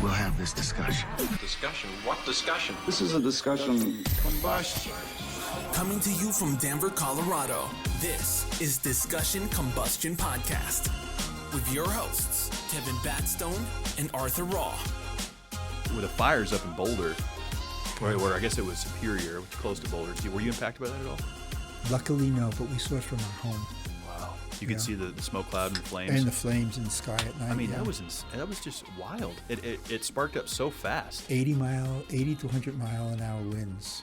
we'll have this discussion. Discussion? What discussion? This is a discussion combustion. Coming to you from Denver, Colorado, this is Discussion Combustion Podcast with your hosts, Kevin Batstone and Arthur Raw. With the fires up in Boulder, where I guess it was Superior, which is close to Boulder, were you impacted by that at all? Luckily, no, but we saw it from our home. Wow. You could see the smoke cloud and the flames. And the flames in the sky at night. I mean, that was just wild. It sparked up so fast. 80 to 100 mile an hour winds.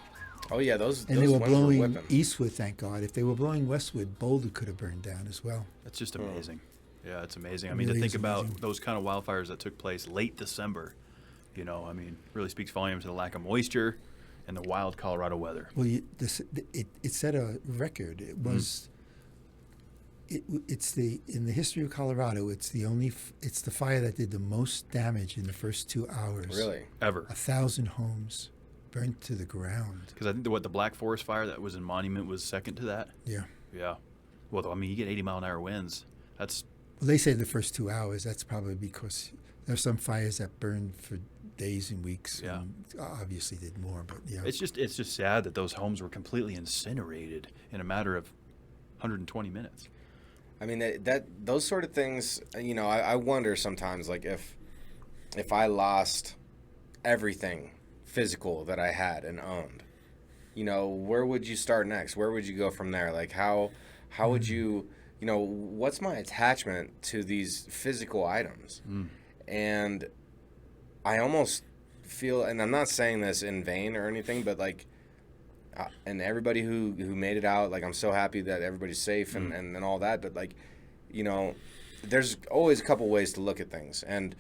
Oh, yeah, those And they were blowing whipping. eastward, thank God. If they were blowing westward, Boulder could have burned down as well. That's just amazing. Yeah, it's amazing. It I mean, really to think is about amazing. those kind of wildfires that took place late December, really speaks volumes to the lack of moisture and the wild Colorado weather. Well, it set a record. It was. It's in the history of Colorado. It's the fire that did the most damage in the first 2 hours. Really? Ever. 1,000 homes burnt to the ground. Because I think the Black Forest fire that was in Monument was second to that. Yeah. Yeah. Well, I mean, you get 80 mile an hour winds. That's. Well, they say the first 2 hours. That's probably because there's some fires that burned for days and weeks. Yeah. And obviously did more, but yeah. It's just sad that those homes were completely incinerated in a matter of 120 minutes. I mean, those sort of things, I wonder sometimes, like, if I lost everything physical that I had and owned, where would you start next? Where would you go from there? Like, how would you, what's my attachment to these physical items? And I almost feel, and I'm not saying this in vain or anything, but like, and everybody who made it out, like, I'm so happy that everybody's safe and all that, but like, there's always a couple ways to look at things, and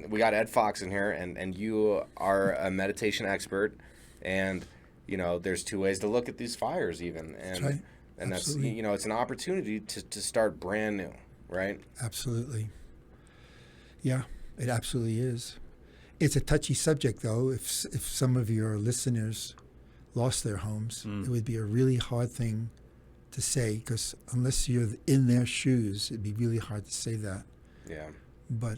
we got Ed Fox in here, and you are a meditation expert, and there's two ways to look at these fires even, and that's right. And Absolutely. that's it's an opportunity to start brand new, right? Absolutely. Yeah, it absolutely is. It's a touchy subject, though. If some of your listeners lost their homes, it would be a really hard thing to say, because unless you're in their shoes, it'd be really hard to say that. Yeah. But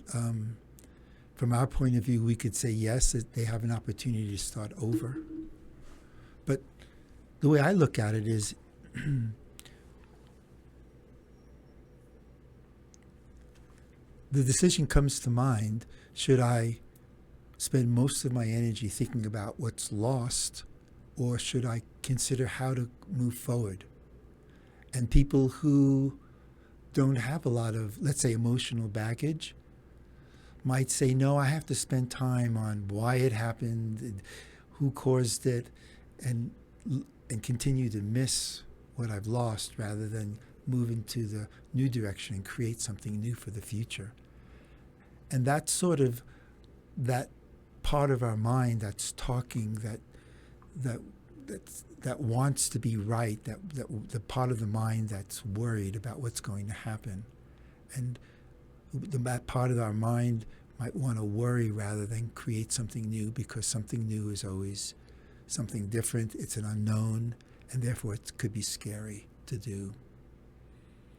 from our point of view, we could say yes, that they have an opportunity to start over. But the way I look at it is the decision comes to mind, should I spend most of my energy thinking about what's lost, or should I consider how to move forward? And people who don't have a lot of, let's say, emotional baggage might say, no, I have to spend time on why it happened, and who caused it, and continue to miss what I've lost rather than move into the new direction and create something new for the future. And that's sort of that part of our mind that's talking, that wants to be right, that the part of the mind that's worried about what's going to happen. And that part of our mind might want to worry rather than create something new, because something new is always something different. It's an unknown, and therefore it could be scary to do.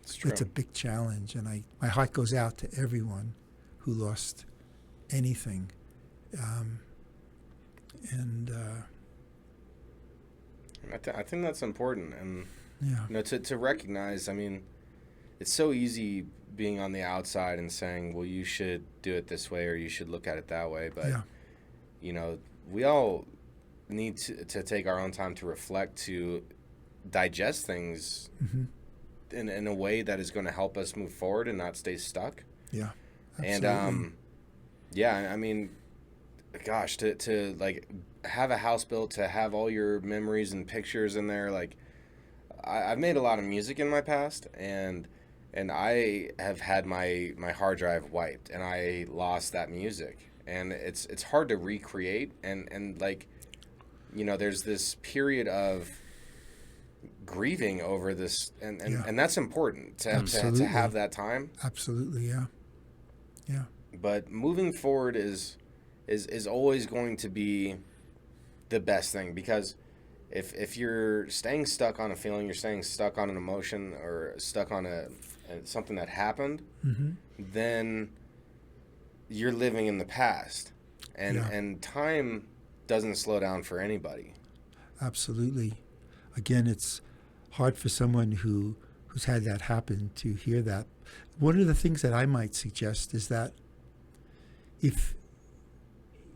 It's true. It's a big challenge, and my heart goes out to everyone who lost anything. I think that's important, and Yeah. to recognize. I mean, it's so easy being on the outside and saying, "Well, you should do it this way, or you should look at it that way." But we all need to take our own time to reflect, to digest things in a way that is going to help us move forward and not stay stuck. Yeah. Absolutely. And I mean, gosh, to like have a house built, to have all your memories and pictures in there. Like, I've made a lot of music in my past, and I have had my hard drive wiped, and I lost that music, and it's hard to recreate, and like, there's this period of grieving over this, and that's important to have that time. Absolutely, yeah. Yeah. But moving forward is always going to be the best thing, because if you're staying stuck on a feeling, you're staying stuck on an emotion, or stuck on something that happened, then you're living in the past. And time doesn't slow down for anybody. Absolutely. Again, it's hard for someone who's had that happen to hear that. One of the things that I might suggest is that if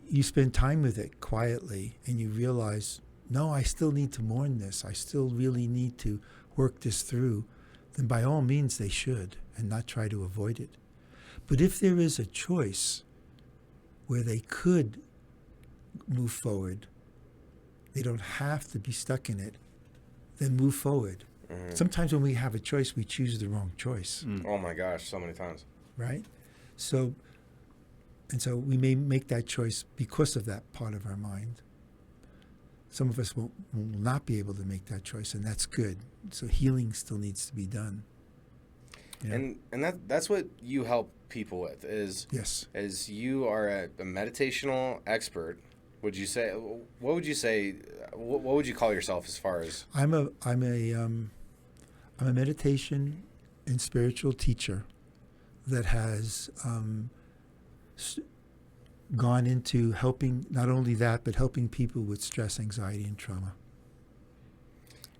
you spend time with it quietly and you realize, no, I still need to mourn this, I still really need to work this through, then by all means they should, and not try to avoid it. But if there is a choice where they could move forward, they don't have to be stuck in it, then move forward. Mm-hmm. Sometimes when we have a choice, we choose the wrong choice. Oh my gosh, so many times. Right? So we may make that choice because of that part of our mind. Some of us will not be able to make that choice, and that's good. So healing still needs to be done. Yeah. And that's what you help people with is yes. As you are a meditational expert. What would you say? What would you call yourself as far as? I'm a meditation and spiritual teacher that has gone into helping, not only that, but helping people with stress, anxiety, and trauma.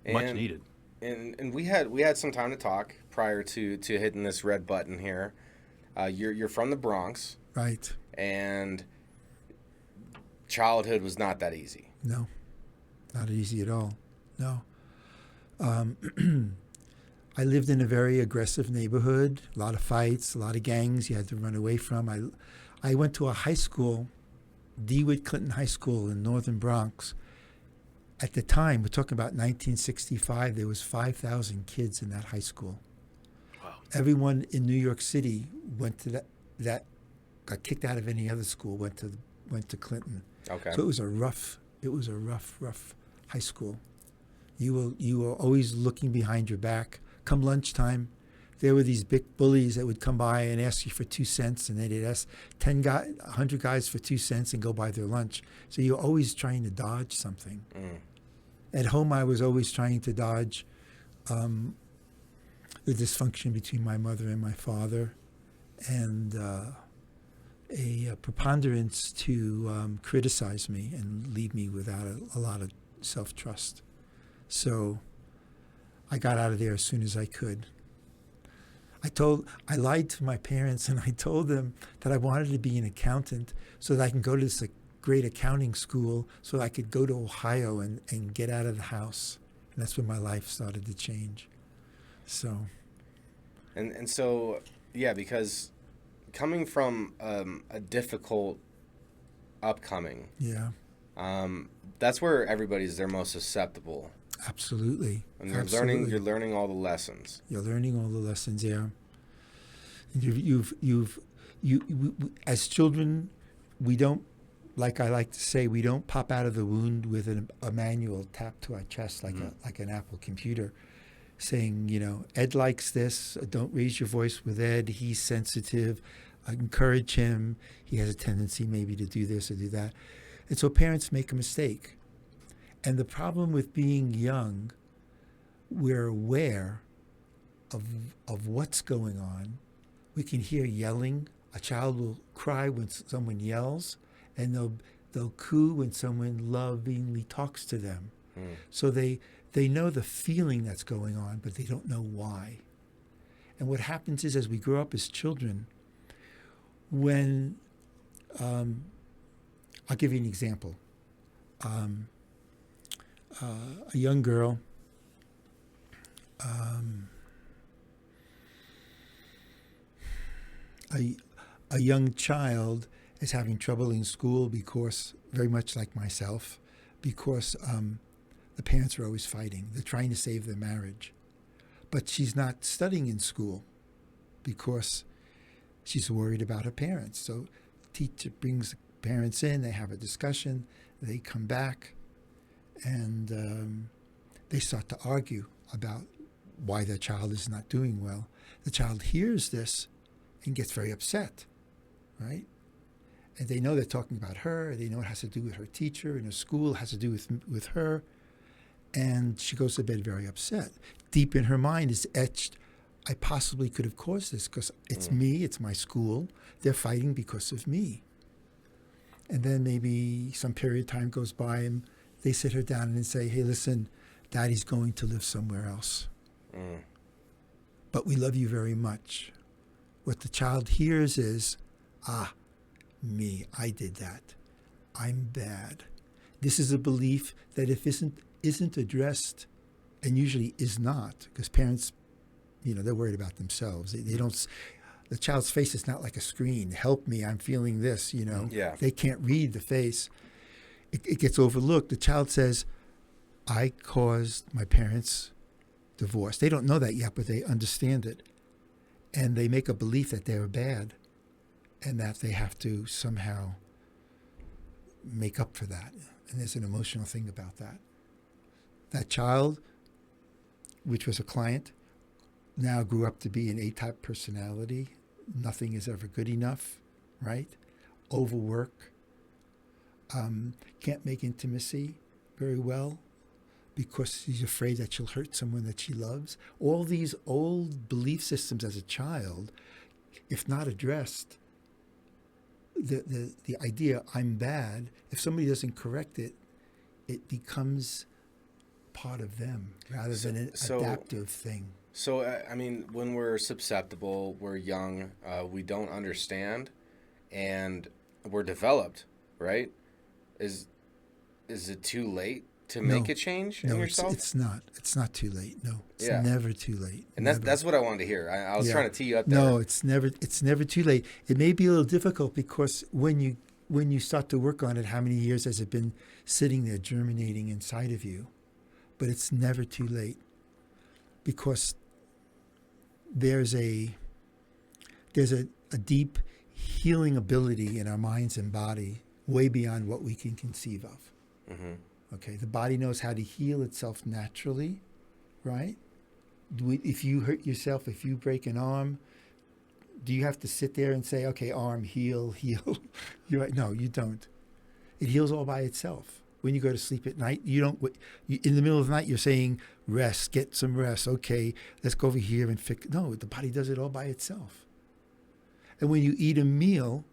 Much needed. And we had some time to talk prior to hitting this red button here. You're from the Bronx, right? And childhood was not that easy. No, not easy at all. No. I lived in a very aggressive neighborhood, a lot of fights, a lot of gangs you had to run away from. I went to a high school, DeWitt Clinton High School in northern Bronx. At the time, we're talking about 1965, there was 5,000 kids in that high school. Wow. Everyone in New York City went to that got kicked out of any other school, went to Clinton. Okay. So it was a rough high school. You were always looking behind your back. Come lunchtime, there were these big bullies that would come by and ask you for 2 cents, and they'd ask 100 guys for 2 cents and go buy their lunch. So you're always trying to dodge something. At home, I was always trying to dodge the dysfunction between my mother and my father, and a preponderance to criticize me and leave me without a lot of self-trust. So I got out of there as soon as I could. I lied to my parents, and I told them that I wanted to be an accountant so that I can go to this great accounting school so that I could go to Ohio and get out of the house. And that's when my life started to change. So. And so, yeah, because coming from a difficult upcoming, yeah, that's where everybody's their most susceptible. Absolutely. And you're learning all the lessons. You're learning all the lessons, yeah. And as children, we don't, like I like to say, we don't pop out of the wound with a manual tapped to our chest like an Apple computer, saying, Ed likes this. Don't raise your voice with Ed. He's sensitive. Encourage him. He has a tendency maybe to do this or do that. And so parents make a mistake. And the problem with being young, we're aware of what's going on. We can hear yelling. A child will cry when someone yells, and they'll coo when someone lovingly talks to them. So they know the feeling that's going on, but they don't know why. And what happens is, as we grow up as children, when I'll give you an example. A young girl, a young child is having trouble in school because, very much like myself, because the parents are always fighting. They're trying to save their marriage. But she's not studying in school because she's worried about her parents. So the teacher brings the parents in, they have a discussion, they come back, and they start to argue about why their child is not doing well. The child hears this and gets very upset, right? And they know they're talking about her. They know it has to do with her teacher, and her school has to do with her. And she goes to bed very upset. Deep in her mind is etched, I possibly could have caused this because it's me, it's my school. They're fighting because of me. And then maybe some period of time goes by and they sit her down and say, hey, listen, Daddy's going to live somewhere else. But we love you very much. What the child hears is, me, I did that. I'm bad. This is a belief that if isn't addressed, and usually is not, because parents, they're worried about themselves. They don't. The child's face is not like a screen. Help me, I'm feeling this. Yeah. They can't read the face. It gets overlooked. The child says, I caused my parents' divorce. They don't know that yet, but they understand it, and they make a belief that they're bad, and that they have to somehow make up for that. And there's an emotional thing about that. That child, which was a client, now grew up to be an A-type personality. Nothing is ever good enough, right? Overwork. Can't make intimacy very well because she's afraid that she'll hurt someone that she loves. All these old belief systems as a child, if not addressed, the idea I'm bad, if somebody doesn't correct it, it becomes part of them rather than an adaptive thing. So, when we're susceptible, we're young, we don't understand, and we're developed, right? Is it too late to make a change in yourself? It's not. It's not too late. No, it's never too late. And that's what I wanted to hear. I was trying to tee you up there. No, it's never too late. It may be a little difficult because when you start to work on it, how many years has it been sitting there germinating inside of you? But it's never too late because there's a deep healing ability in our minds and body way beyond what we can conceive of. Okay, the body knows how to heal itself naturally, right? If you hurt yourself, if you break an arm, do you have to sit there and say, okay, arm, heal? You're right. No, you don't. It heals all by itself. When you go to sleep at night, in the middle of the night, you're saying, rest, get some rest. Okay, let's go over here and fix. No, the body does it all by itself. And when you eat a meal,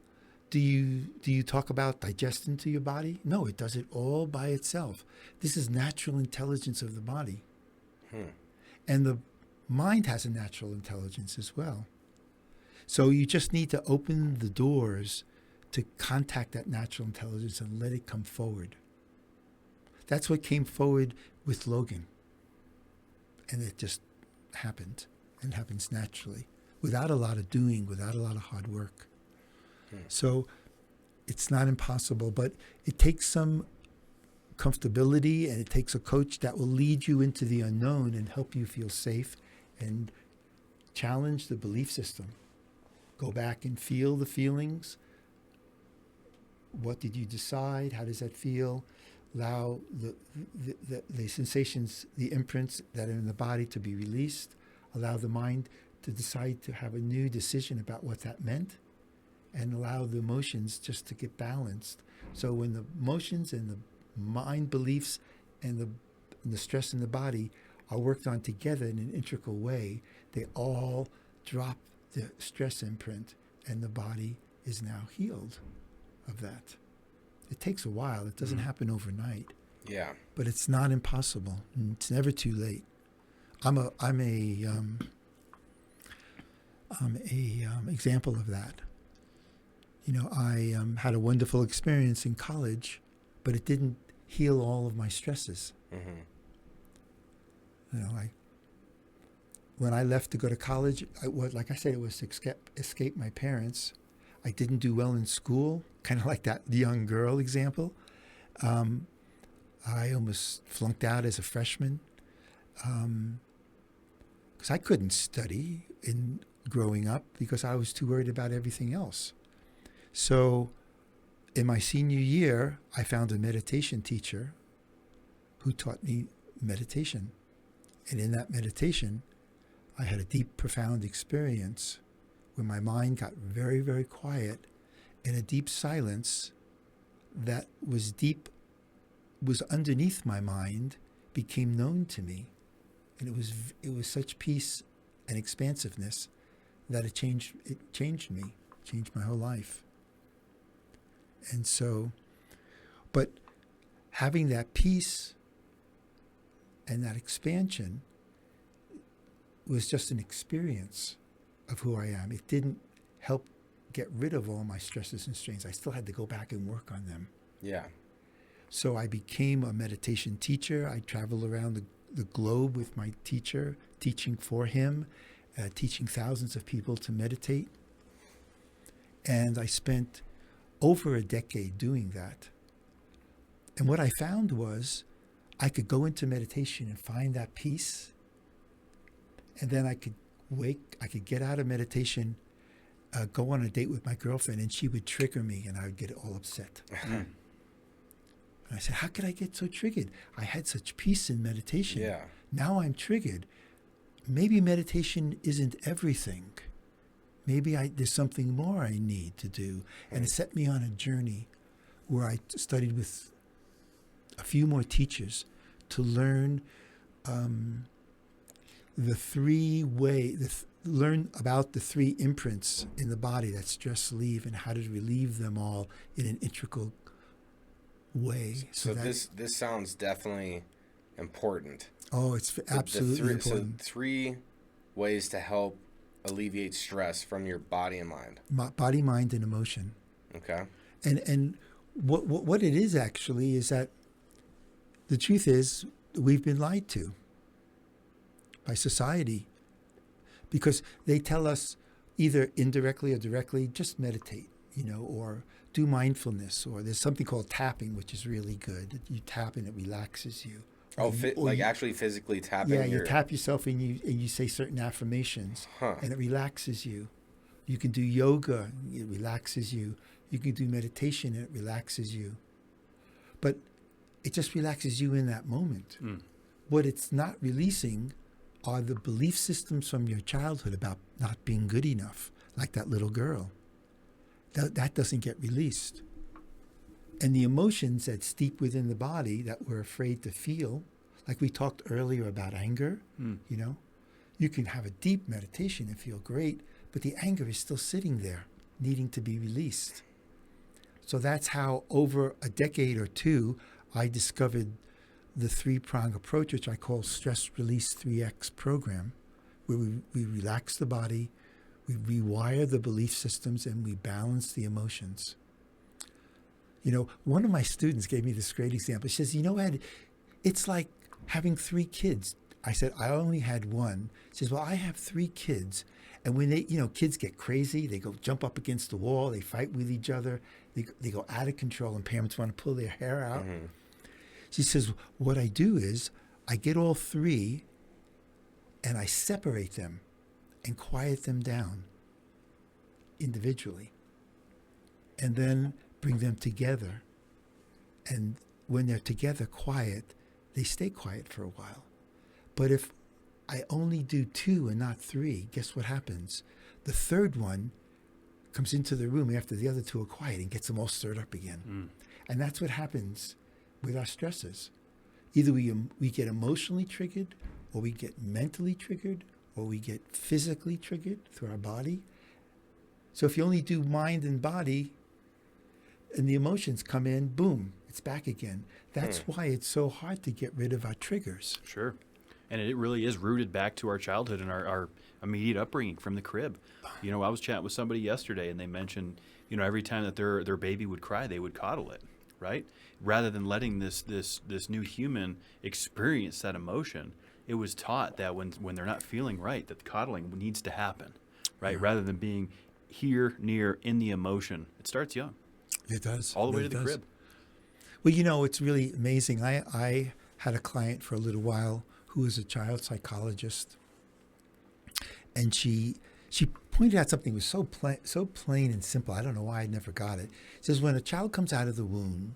do you talk about digestion to your body? No, it does it all by itself. This is natural intelligence of the body. And the mind has a natural intelligence as well. So you just need to open the doors to contact that natural intelligence and let it come forward. That's what came forward with Logan. And it just happened. It happens naturally, without a lot of doing, without a lot of hard work. So it's not impossible, but it takes some comfortability, and it takes a coach that will lead you into the unknown and help you feel safe and challenge the belief system. Go back and feel the feelings. What did you decide? How does that feel? Allow the sensations, the imprints that are in the body to be released. Allow the mind to decide to have a new decision about what that meant. And allow the emotions just to get balanced. So when the emotions and the mind beliefs and the stress in the body are worked on together in an integral way, they all drop the stress imprint, and the body is now healed of that. It takes a while. It doesn't happen overnight. Yeah. But it's not impossible. It's never too late. I'm a example of that. I had a wonderful experience in college, but it didn't heal all of my stresses. When I left to go to college, like I said, it was to escape my parents. I didn't do well in school, kind of like that young girl example. I almost flunked out as a freshman because I couldn't study in growing up because I was too worried about everything else. So in my senior year, I found a meditation teacher who taught me meditation. And in that meditation, I had a deep, profound experience where my mind got very, very quiet, and a deep silence that was underneath my mind became known to me. And it was such peace and expansiveness that it changed me, changed my whole life. And so, but having that peace and that expansion was just an experience of who I am. It didn't help get rid of all my stresses and strains. I still had to go back and work on them. Yeah. So I became a meditation teacher. I traveled around the globe with my teacher, teaching for him, teaching thousands of people to meditate. And I spent over a decade doing that. And what I found was I could go into meditation and find that peace. And then I could get out of meditation, go on a date with my girlfriend, and she would trigger me and I would get all upset. And I said, how could I get so triggered? I had such peace in meditation. Yeah. Now I'm triggered. Maybe meditation isn't everything. Maybe there's something more I need to do. And it set me on a journey where I studied with a few more teachers to learn learn about the 3 imprints in the body that stress leave and how to relieve them all in an integral way. So this sounds definitely important. Oh, it's absolutely important. So 3 ways to help alleviate stress from your body and mind. Body, mind, and emotion. Okay. And what it is actually is that the truth is we've been lied to by society, because they tell us either indirectly or directly, just meditate, or do mindfulness, or there's something called tapping, which is really good. You tap and it relaxes you. Actually physically tapping. Yeah, you tap yourself and you say certain affirmations, and it relaxes you. You can do yoga, it relaxes you. You can do meditation, and it relaxes you. But it just relaxes you in that moment. What it's not releasing are the belief systems from your childhood about not being good enough, like that little girl. That doesn't get released. And the emotions that steep within the body that we're afraid to feel, like we talked earlier about anger, you can have a deep meditation and feel great, but the anger is still sitting there, needing to be released. So that's how over a decade or 2, I discovered the 3-prong approach, which I call Stress Release 3X program, where we relax the body, we rewire the belief systems, and we balance the emotions. One of my students gave me this great example. She says, Ed, it's like having 3 kids. I said, I only had 1. She says, well, I have 3 kids. And when they, kids get crazy, they go jump up against the wall, they fight with each other, they go out of control, and parents want to pull their hair out. Mm-hmm. She says, what I do is I get all 3 and I separate them and quiet them down individually, and then bring them together. And when they're together quiet, they stay quiet for a while. But if I only do 2 and not 3, guess what happens? The 3rd one comes into the room after the other 2 are quiet and gets them all stirred up again. And that's what happens with our stresses. Either we get emotionally triggered, or we get mentally triggered, or we get physically triggered through our body. So if you only do mind and body, and the emotions come in, boom, it's back again. That's why it's so hard to get rid of our triggers. Sure. And it really is rooted back to our childhood and our immediate upbringing from the crib. I was chatting with somebody yesterday, and they mentioned, every time that their baby would cry, they would coddle it, right? Rather than letting this new human experience that emotion, it was taught that when they're not feeling right, that the coddling needs to happen, right? Yeah. Rather than being here, near, in the emotion. It starts young. It does. All the way to the crib. Well, it's really amazing. I had a client for a little while who was a child psychologist, and she pointed out something that was so plain and simple. I don't know why I never got it. It says when a child comes out of the womb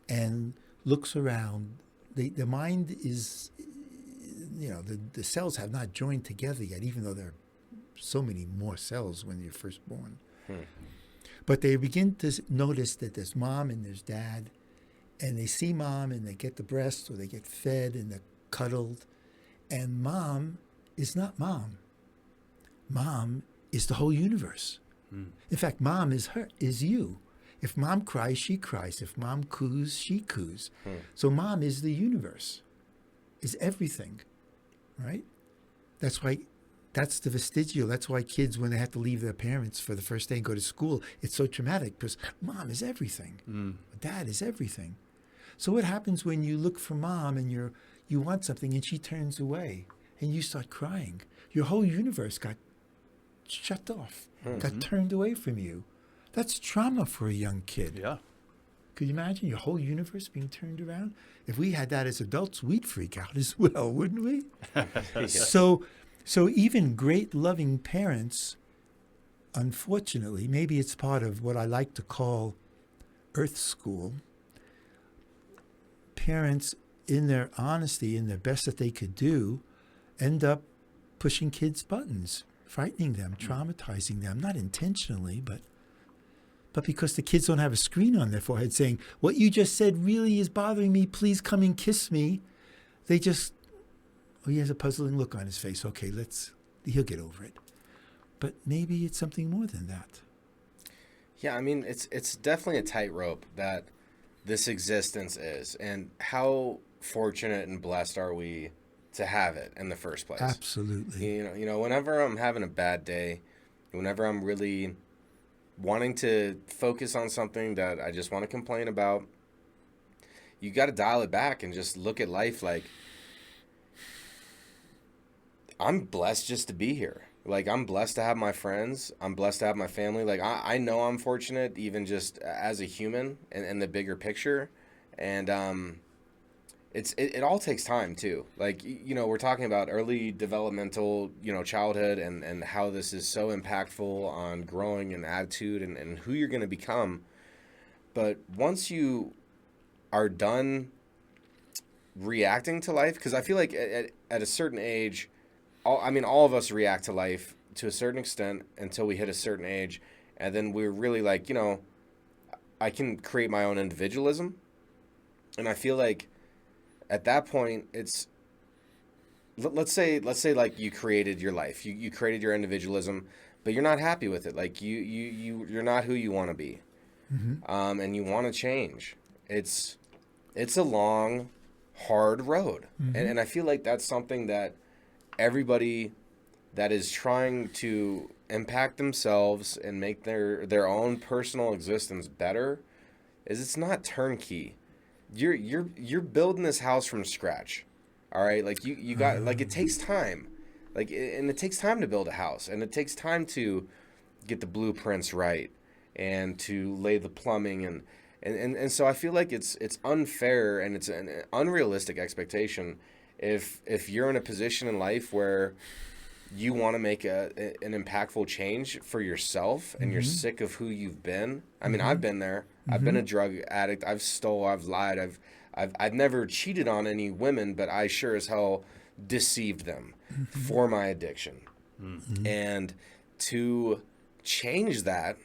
and looks around, the mind is, the cells have not joined together yet, even though there are so many more cells when you're first born. But they begin to notice that there's mom and there's dad, and they see mom and they get the breast, or they get fed and they're cuddled, and mom is not mom. Mom is the whole universe. In fact, mom is you. If mom cries, she cries. If mom coos, she coos. So mom is the universe, is everything, right? That's why, that's the vestigial. That's why kids, when they have to leave their parents for the first day and go to school, it's so traumatic because mom is everything. Dad is everything. So what happens when you look for mom and you want something and she turns away and you start crying? Your whole universe got shut off, got turned away from you. That's trauma for a young kid. Yeah. Could you imagine your whole universe being turned around? If we had that as adults, we'd freak out as well, wouldn't we? So even great loving parents, unfortunately, maybe it's part of what I like to call Earth School. Parents, in their honesty, in the best that they could do, end up pushing kids' buttons, frightening them, traumatizing them, not intentionally, but because the kids don't have a screen on their forehead saying, what you just said really is bothering me, please come and kiss me. They just, he has a puzzling look on his face. Okay, he'll get over it. But maybe it's something more than that. Yeah, I mean, it's definitely a tightrope that this existence is, and how fortunate and blessed are we to have it in the first place. Absolutely. You know, whenever I'm having a bad day, whenever I'm really wanting to focus on something that I just want to complain about, you got to dial it back and just look at life like, I'm blessed just to be here. Like, I'm blessed to have my friends. I'm blessed to have my family. Like, I know I'm fortunate even just as a human in the bigger picture. And it all takes time, too. Like, you know, we're talking about early developmental, you know, childhood and how this is so impactful on growing an attitude and who you're going to become. But once you are done reacting to life, because I feel like at a certain age, all of us react to life to a certain extent until we hit a certain age. And then we're really like, you know, I can create my own individualism. And I feel like at that point, it's, let's say like you created your life, you created your individualism, but you're not happy with it. Like you're not who you want to be. And you want to change. It's a long, hard road. And I feel like that's something that everybody that is trying to impact themselves and make their own personal existence better is, it's not turnkey. You're building this house from scratch. All right? Like you got, like, it takes time. Like, and it takes time to build a house, and it takes time to get the blueprints right and to lay the plumbing and so I feel like it's unfair and it's an unrealistic expectation if you're in a position in life where you want to make an impactful change for yourself and you're sick of who you've been. I mean, I've been there. I've been a drug addict. I've stole. I've lied. I've never cheated on any women, but I sure as hell deceived them for my addiction. And to change that,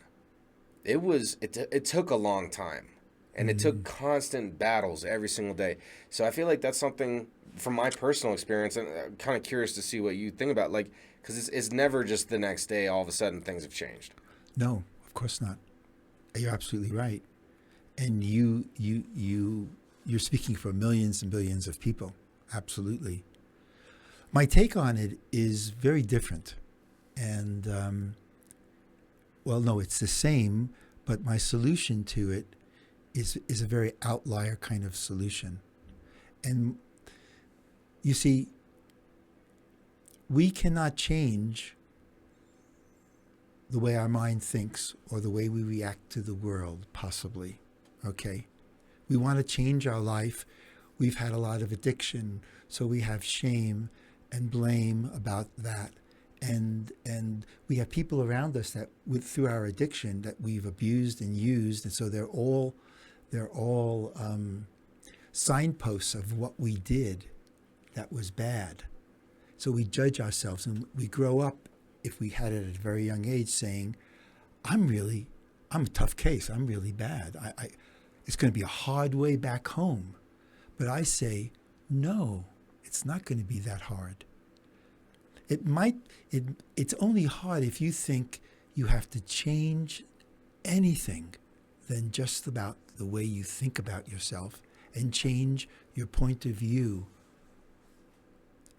it took a long time, and it took constant battles every single day. So I feel like that's something from my personal experience, and I'm kind of curious to see what you think about, like, because it's never just the next day all of a sudden things have changed. No, of course not. You're absolutely right. And you're speaking for millions and billions of people. Absolutely. My take on it is very different. And, well, no, it's the same, but my solution to it is a very outlier kind of solution. And you see, we cannot change the way our mind thinks or the way we react to the world, possibly. Okay? We want to change our life. We've had a lot of addiction, so we have shame and blame about that. And we have people around us that, through our addiction, that we've abused and used, and so they're all signposts of what we did that was bad. So we judge ourselves, and we grow up, if we had it at a very young age, saying, I'm a tough case. I'm really bad. It's going to be a hard way back home. But I say, no, it's not going to be that hard. It's only hard if you think you have to change anything than just about the way you think about yourself, and change your point of view,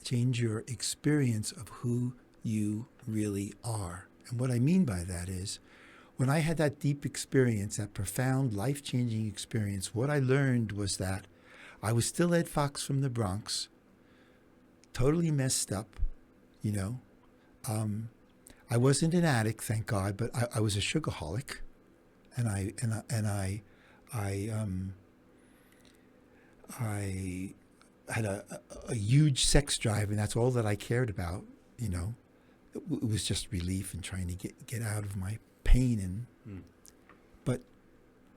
change your experience of who you really are. And what I mean by that is, when I had that deep experience, that profound, life-changing experience, what I learned was that I was still Ed Fox from the Bronx, totally messed up, you know. I wasn't an addict, thank God, but I was a sugarholic, and I had a huge sex drive, and that's all that I cared about, you know. It was just relief and trying to get out of my pain. But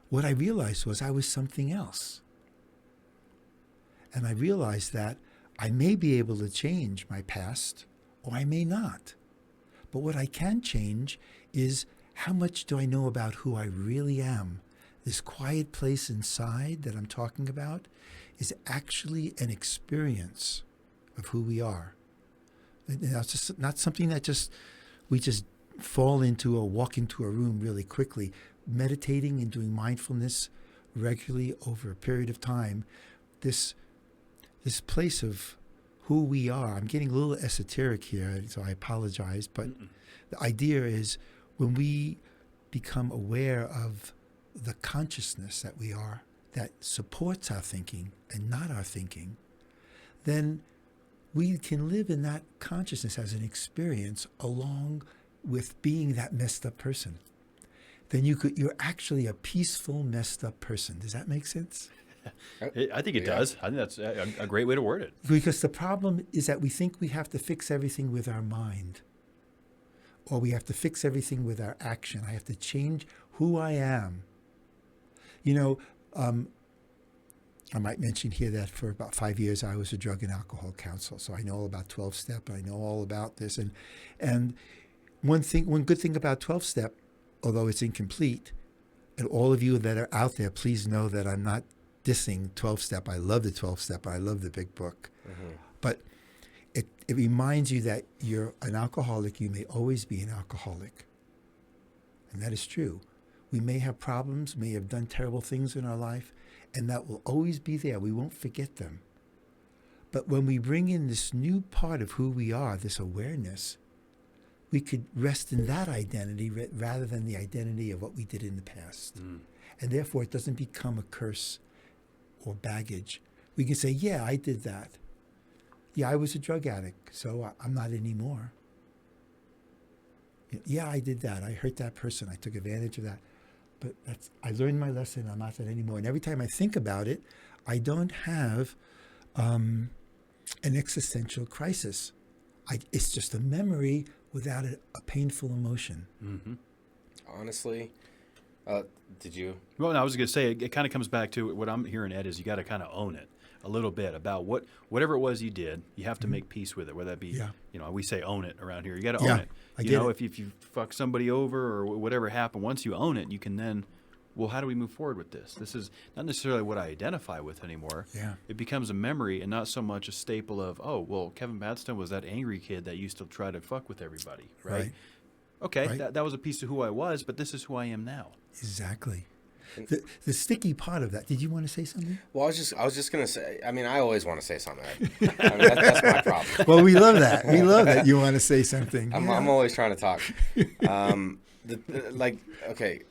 what I realized was I was something else. And I realized that I may be able to change my past, or I may not. But what I can change is, how much do I know about who I really am? This quiet place inside that I'm talking about is actually an experience of who we are. It's just not something that we just fall into or walk into a room really quickly. Meditating and doing mindfulness regularly over a period of time, this place of who we are. I'm getting a little esoteric here, so I apologize, but the idea is, when we become aware of the consciousness that we are, that supports our thinking and not our thinking, then we can live in that consciousness as an experience along with being that messed up person. Then you're actually a peaceful, messed up person. Does that make sense? I think it does. I think that's a great way to word it. Because the problem is that we think we have to fix everything with our mind, or we have to fix everything with our action. I have to change who I am. You know, I might mention here that for about 5 years I was a drug and alcohol counselor, so I know all about 12-step. I know all about this, and one good thing about 12-step, although it's incomplete, and all of you that are out there, please know that I'm not dissing 12-step. I love the 12-step. I love the big book. But it reminds you that you're an alcoholic. You may always be an alcoholic. And that is true. We may have problems, may have done terrible things in our life, and that will always be there. We won't forget them. But when we bring in this new part of who we are, this awareness, we could rest in that identity rather than the identity of what we did in the past. And therefore, it doesn't become a curse or baggage. We can say, yeah, I did that. Yeah, I was a drug addict, so I'm not anymore. Yeah, I did that. I hurt that person. I took advantage of that. But I learned my lesson. I'm not that anymore. And every time I think about it, I don't have an existential crisis. It's just a memory without a painful emotion. Honestly, did you? Well, no, I was going to say, it kind of comes back to what I'm hearing, Ed, is you got to kind of own it a little bit about whatever it was you did. You have to make peace with it, whether that be, you know, we say own it around here. You got to own it. You know, if you fuck somebody over or whatever happened, once you own it, you can then, well, how do we move forward with this? This is not necessarily what I identify with anymore. It becomes a memory and not so much a staple of, oh, well, Kevin Batstone was that angry kid that used to try to fuck with everybody, right? Okay, that was a piece of who I was, but this is who I am now. Exactly. The sticky part of that. Did you want to say something? Well, I was just gonna say. I mean, I always want to say something. I mean, that's my problem. Well, we love that. We love that you want to say something. I'm always trying to talk.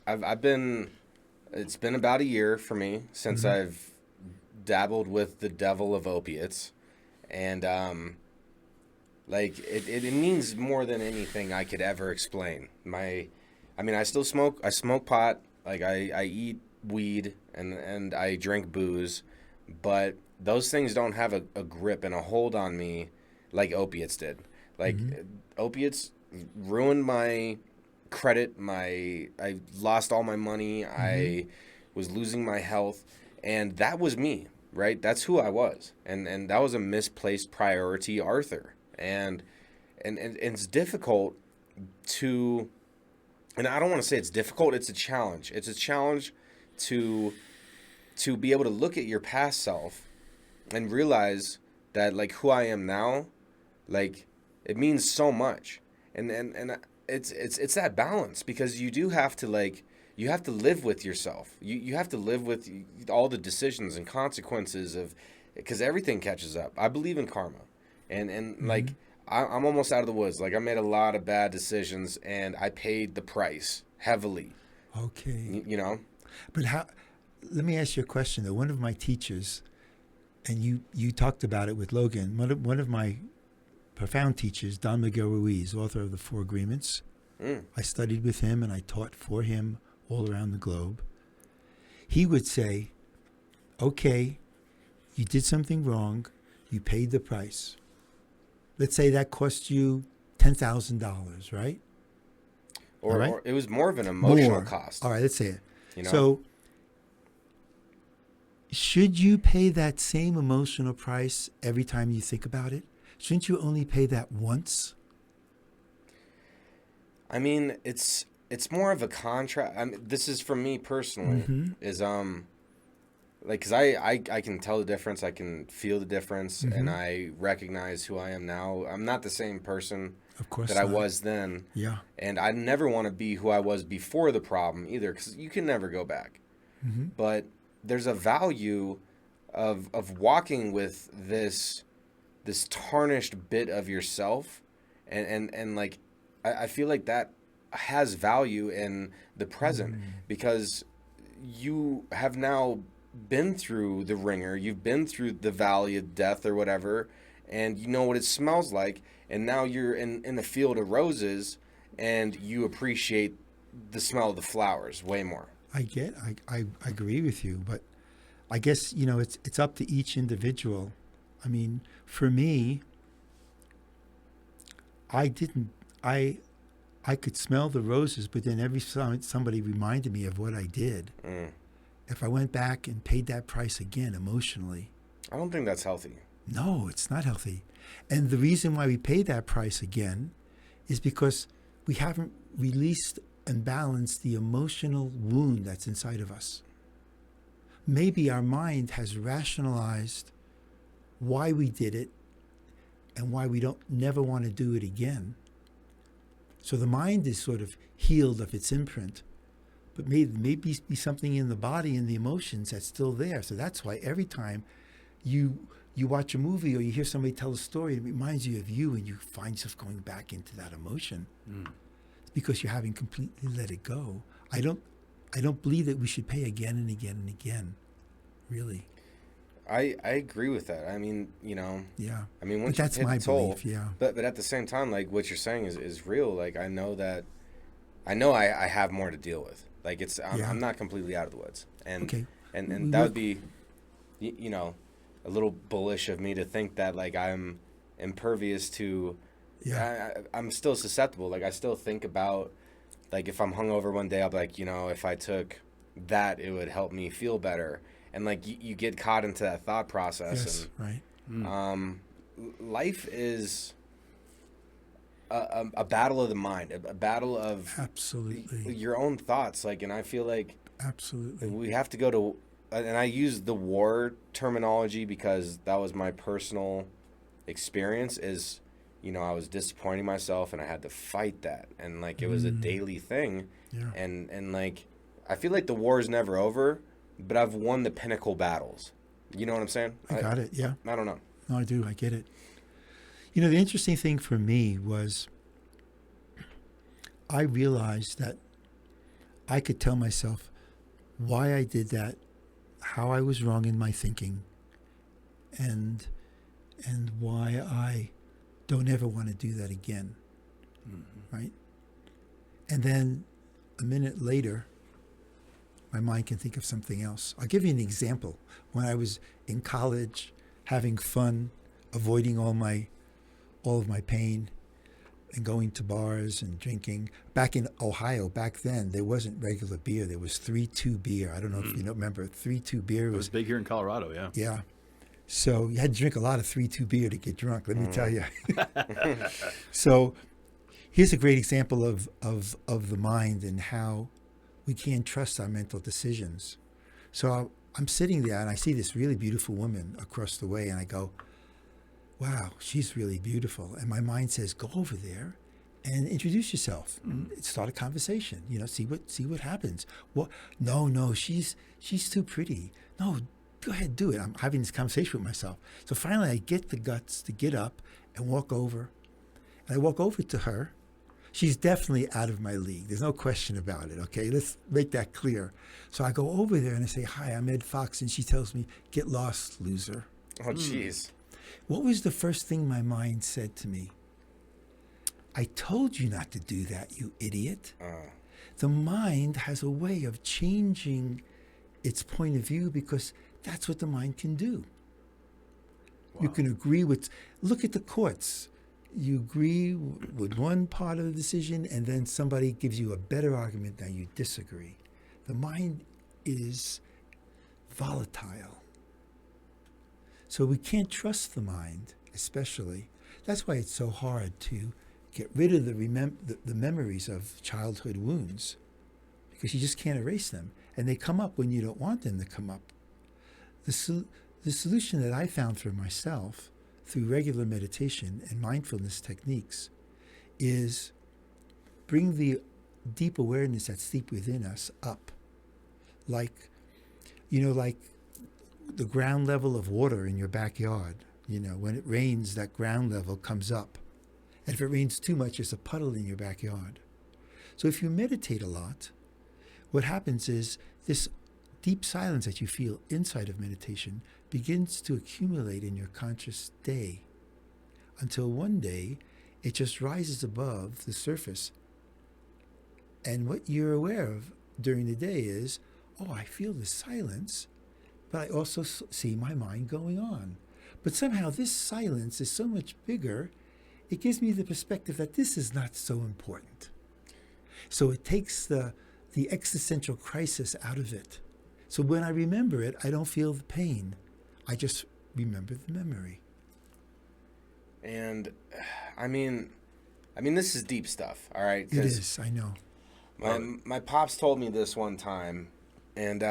I've been. It's been about a year for me since I've dabbled with the devil of opiates, and it means more than anything I could ever explain. I still smoke. I smoke pot. Like I eat weed and I drink booze, but those things don't have a grip and a hold on me like opiates did. Like opiates ruined my credit. I lost all my money. I was losing my health, and that was me, right? That's who I was, and that was a misplaced priority, Arthur. And it's difficult to. And I don't want to say it's difficult. It's a challenge. It's a challenge to be able to look at your past self and realize that, like, who I am now, like, it means so much. And it's that balance, because you do have to, like, you have to live with yourself. You have to live with all the decisions and consequences of, because everything catches up. I believe in karma, and like I'm almost out of the woods. Like I made a lot of bad decisions, and I paid the price heavily. Okay. You know. But how? Let me ask you a question. Though one of my teachers, and you talked about it with Logan. One of my profound teachers, Don Miguel Ruiz, author of the Four Agreements. I studied with him and I taught for him all around the globe. He would say, okay, you did something wrong, you paid the price. Let's say that cost you $10,000, right? Or it was more of an emotional cost. All right, let's say it. You know? So should you pay that same emotional price every time you think about it? Shouldn't you only pay that once? I mean, it's more of a contract. I mean, this is from me personally. Is like, cause I can tell the difference. I can feel the difference, and I recognize who I am now. I'm not the same person, of course, that I was then. Yeah. And I never want to be who I was before the problem either, because you can never go back. But there's a value of walking with this tarnished bit of yourself, and like I feel like that has value in the present, because you have now been through the ringer, you've been through the valley of death or whatever, and you know what it smells like, and now you're in the field of roses, and you appreciate the smell of the flowers way more. I agree with you, but I guess, it's up to each individual. I mean, for me, I could smell the roses, but then every time somebody reminded me of what I did. If I went back and paid that price again emotionally. I don't think that's healthy. No, it's not healthy. And the reason why we pay that price again is because we haven't released and balanced the emotional wound that's inside of us. Maybe our mind has rationalized why we did it and why we don't never want to do it again. So the mind is sort of healed of its imprint, but maybe be something in the body and the emotions that's still there. So that's why every time you watch a movie or you hear somebody tell a story, it reminds you of you, and you find yourself going back into that emotion. It's because you haven't completely let it go. I don't believe that we should pay again and again and again, really. I agree with that. I mean, Yeah. I mean, once but that's you hit my the toll, belief, yeah. But at the same time, like what you're saying is real. Like I know I have more to deal with. Like I'm not completely out of the woods, and Okay. and that would be, a little bullish of me to think that like I'm impervious to. Yeah. I'm still susceptible. Like I still think about, like if I'm hungover one day, I'll be like, if I took that, it would help me feel better. And like you get caught into that thought process. Yes, and, right. Life is a battle of the mind, a battle of Absolutely. your own thoughts. Like, and I feel like Absolutely. we have to go to, and I use the war terminology because that was my personal experience. Is I was disappointing myself and I had to fight that, and like it was a daily thing. Yeah. And like I feel like the war is never over, but I've won the pinnacle battles. You know what I'm saying? I got it, yeah. I don't know. No, I do. I get it. The interesting thing for me was I realized that I could tell myself why I did that, how I was wrong in my thinking, and why I don't ever want to do that again, right? And then a minute later, my mind can think of something else. I'll give you an example. When I was in college, having fun, avoiding all of my pain, and going to bars and drinking. Back in Ohio, back then, there wasn't regular beer. There was 3-2 beer. I don't know if you remember. 3-2 beer It was big here in Colorado, yeah. Yeah. So you had to drink a lot of 3-2 beer to get drunk, let me tell you. So here's a great example of the mind and how we can't trust our mental decisions. So I'm sitting there and I see this really beautiful woman across the way, and I go, wow, she's really beautiful. And my mind says, go over there and introduce yourself. Start a conversation. See what happens. Well, no, she's too pretty. No, go ahead, do it. I'm having this conversation with myself. So finally, I get the guts to get up and walk over. And I walk over to her. She's definitely out of my league. There's no question about it, okay? Let's make that clear. So I go over there and I say, "Hi, I'm Ed Fox." And she tells me, "Get lost, loser." Oh, jeez. What was the first thing my mind said to me? "I told you not to do that, you idiot." The mind has a way of changing its point of view because that's what the mind can do. Wow. You can agree with, look at the courts. You agree with one part of the decision and then somebody gives you a better argument than you disagree. The mind is volatile. So we can't trust the mind, especially. That's why it's so hard to get rid of the memories of childhood wounds, because you just can't erase them. And they come up when you don't want them to come up. The solution that I found for myself through regular meditation and mindfulness techniques is bring the deep awareness that's deep within us up. Like the ground level of water in your backyard. When it rains, that ground level comes up. And if it rains too much, there's a puddle in your backyard. So if you meditate a lot, what happens is this deep silence that you feel inside of meditation begins to accumulate in your conscious day until one day it just rises above the surface. And what you're aware of during the day is, oh, I feel the silence, but I also see my mind going on. But somehow this silence is so much bigger, it gives me the perspective that this is not so important. So it takes the existential crisis out of it. So when I remember it, I don't feel the pain. I just remember the memory. And I mean, this is deep stuff, all right? It is, I know. My pops told me this one time, and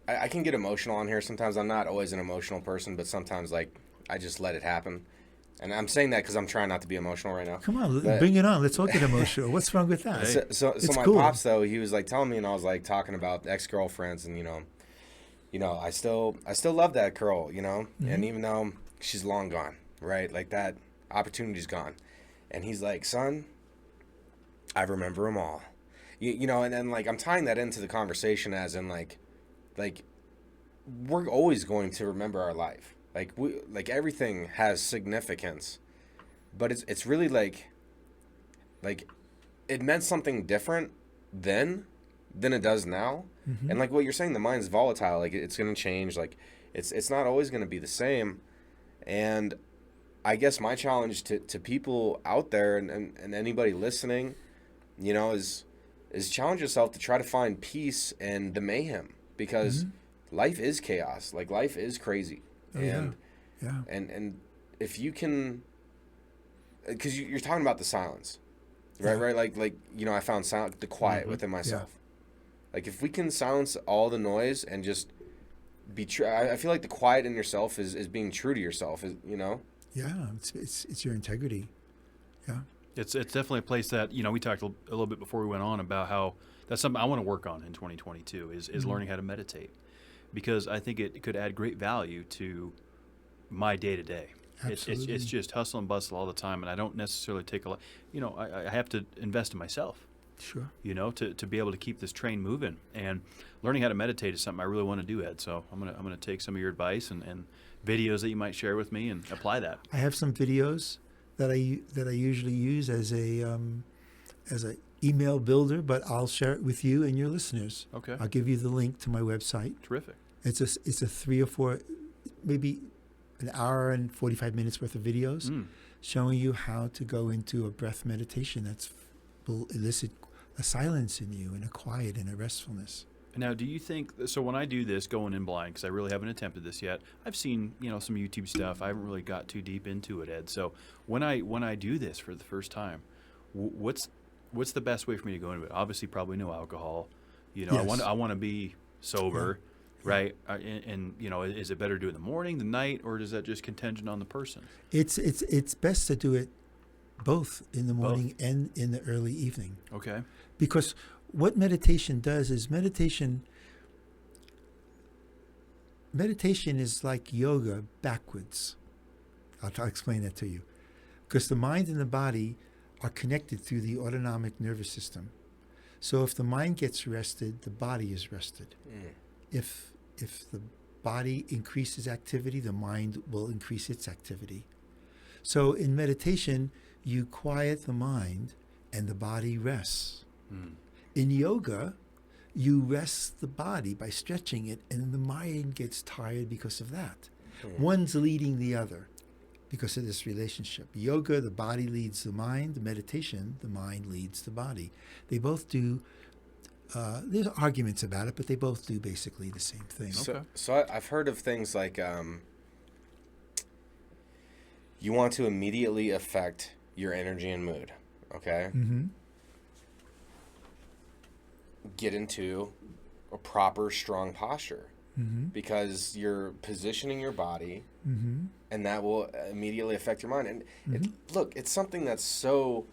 I can get emotional on here sometimes. I'm not always an emotional person, but sometimes, I just let it happen. And I'm saying that because I'm trying not to be emotional right now. Come on, bring it on. Let's all get emotional. What's wrong with that? So my cool. pops, though, he was telling me, and I was talking about ex-girlfriends, and I still love that girl, Mm-hmm. and even though she's long gone, right? That opportunity's gone, and he's like, "Son, I remember them all," and then I'm tying that into the conversation as in we're always going to remember our life. Everything has significance, but it's really it meant something different then than it does now. Mm-hmm. And what you're saying, the mind's volatile. It's going to change. It's not always going to be the same. And I guess my challenge to people out there and anybody listening, is challenge yourself to try to find peace in the mayhem, because life is chaos. Life is crazy. Oh, and yeah. And if you can, because you're talking about the silence, right? I found the quiet within myself. Yeah. If we can silence all the noise and just be true, I feel like the quiet in yourself is being true to yourself. Yeah, it's your integrity. Yeah. It's definitely a place that, we talked a little bit before we went on about how that's something I want to work on in 2022 is learning how to meditate, because I think it could add great value to my day-to-day. It's just hustle and bustle all the time, and I don't necessarily take a lot. I have to invest in myself. Sure. To be able to keep this train moving, and learning how to meditate is something I really want to do, Ed. So I'm gonna take some of your advice and videos that you might share with me and apply that. I have some videos that I usually use as a email builder, but I'll share it with you and your listeners. Okay. I'll give you the link to my website. Terrific. It's a 3 or 4, maybe an hour and 45 minutes worth of videos showing you how to go into a breath meditation will elicit a silence in you and a quiet and a restfulness. Now, do you think, so when I do this going in blind, because I really haven't attempted this yet, I've seen, some YouTube stuff. I haven't really got too deep into it, Ed. So when I do this for the first time, what's the best way for me to go into it? Obviously, probably no alcohol. Yes. I want to be sober, right? And is it better to do it in the morning, the night, or is that just contingent on the person? It's best to do it both in the morning and in the early evening. Okay. Because what meditation does is meditation is like yoga backwards. I'll explain that to you. Because the mind and the body are connected through the autonomic nervous system. So if the mind gets rested, the body is rested. If the body increases activity, the mind will increase its activity. So in meditation, you quiet the mind and the body rests. In yoga, you rest the body by stretching it, and the mind gets tired because of that. One's leading the other because of this relationship. Yoga, the body leads the mind. Meditation, the mind leads the body. They both do, there's arguments about it, but they both do basically the same thing. So I've heard of things like you want to immediately affect your energy and mood, okay? Get into a proper, strong posture because you're positioning your body and that will immediately affect your mind. And look, it's something that's so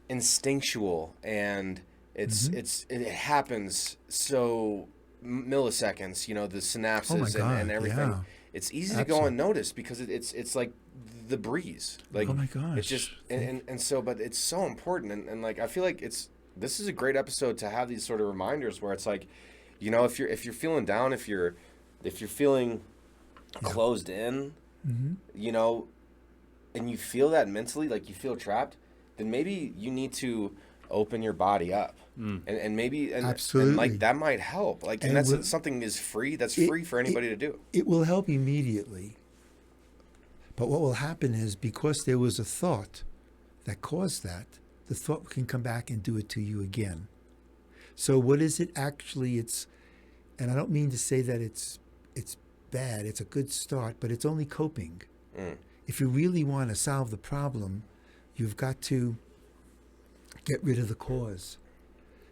instinctual and it happens so milliseconds, you know, the synapses and everything. Yeah. It's easy to go unnoticed because it's like the breeze. Like, oh my gosh. It's just, and so, but it's so important. And like, I feel like this is a great episode to have these sort of reminders where it's like, you know, if you're feeling down, if you're feeling closed in, you know, and you feel that mentally, like you feel trapped, then maybe you need to open your body up. And maybe, Absolutely. And like that might help. Like, and that's something is free. That's free for anybody to do. It will help immediately. But what will happen is because there was a thought that caused that, the thought can come back and do it to you again. So what is it actually? And I don't mean to say that it's bad. It's a good start, but it's only coping. If you really want to solve the problem, you've got to get rid of the cause.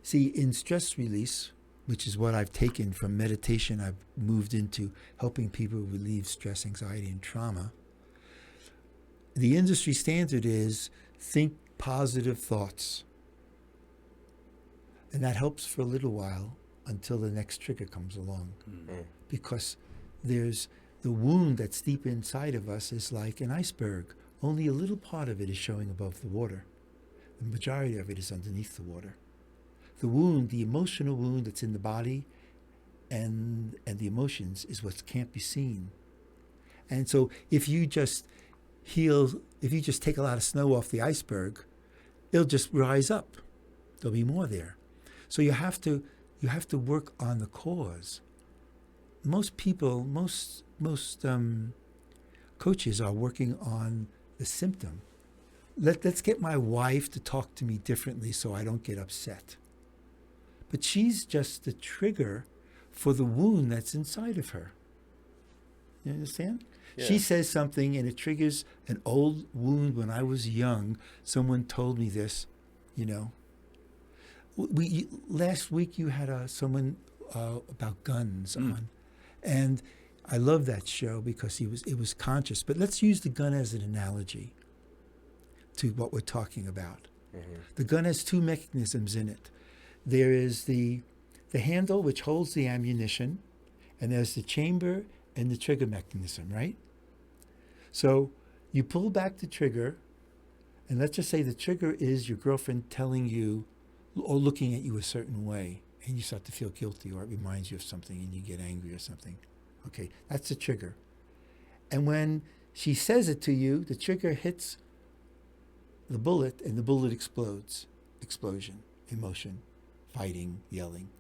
See, in stress release, which is what I've taken from meditation, I've moved into helping people relieve stress, anxiety, and trauma. The industry standard is think positive thoughts. And that helps for a little while until the next trigger comes along. Because there's the wound that's deep inside of us is like an iceberg. Only a little part of it is showing above the water. The majority of it is underneath the water. The wound, the emotional wound that's in the body and the emotions is what can't be seen. And so if you just take a lot of snow off the iceberg, it'll just rise up. There'll be more there. So you have to work on the cause. Most people, most coaches are working on the symptom. Let's get my wife to talk to me differently so I don't get upset. But she's just the trigger for the wound that's inside of her. You understand? Yeah. She says something and it triggers an old wound when I was young. Someone told me this, you know. Last week you had someone about guns on. And I love that show because it was conscious. But let's use the gun as an analogy to what we're talking about. The gun has two mechanisms in it. There is the handle which holds the ammunition, and there's the chamber and the trigger mechanism, right? So you pull back the trigger, and let's just say the trigger is your girlfriend telling you or looking at you a certain way, and you start to feel guilty, or it reminds you of something and you get angry or something. Okay, that's the trigger. And when she says it to you, the trigger hits the bullet and the bullet explodes. Explosion, emotion, fighting, yelling.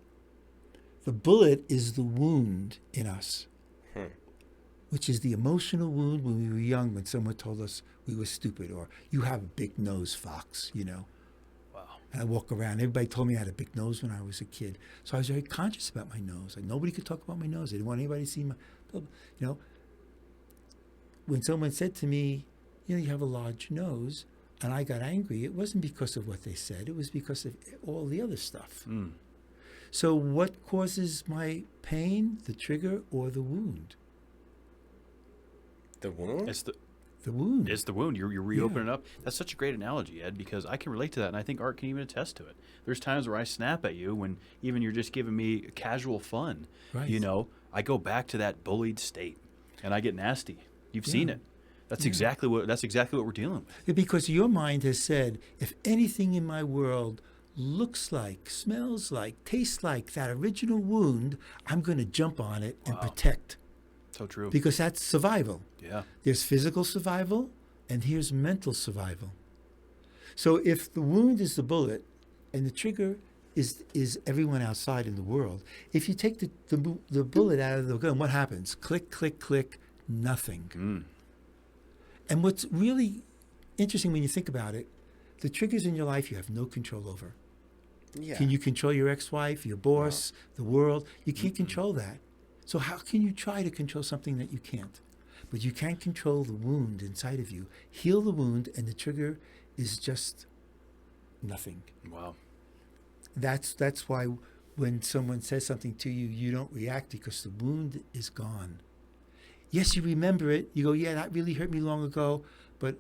The bullet is the wound in us, which is the emotional wound when we were young, when someone told us we were stupid, or you have a big nose, fox, you know. Wow. And I walk around. Everybody told me I had a big nose when I was a kid. So I was very conscious about my nose. Like, nobody could talk about my nose. I didn't want anybody to see my, you know. When someone said to me, you know, you have a large nose, and I got angry, it wasn't because of what they said. It was because of all the other stuff. So what causes my pain, the trigger or the wound? The wound? It's the wound. It's the wound. You're reopening up. That's such a great analogy, Ed, because I can relate to that, and I think Art can even attest to it. There's times where I snap at you when even you're just giving me casual fun. Right. You know, I go back to that bullied state, and I get nasty. You've seen it. That's exactly what we're dealing with. Because your mind has said, if anything in my world looks like, smells like, tastes like that original wound, I'm going to jump on it and protect. So true. Because that's survival. Yeah. There's physical survival, and here's mental survival. So if the wound is the bullet, and the trigger is everyone outside in the world, if you take the bullet out of the gun, what happens? Click, click, click, nothing. And what's really interesting when you think about it, the triggers in your life you have no control over. Yeah. Can you control your ex-wife, your boss, the world? You can't control that. So how can you try to control something that you can't? But you can't control the wound inside of you. Heal the wound, and the trigger is just nothing. Wow. That's why when someone says something to you, you don't react, because the wound is gone. Yes, you remember it. You go, yeah, that really hurt me long ago, but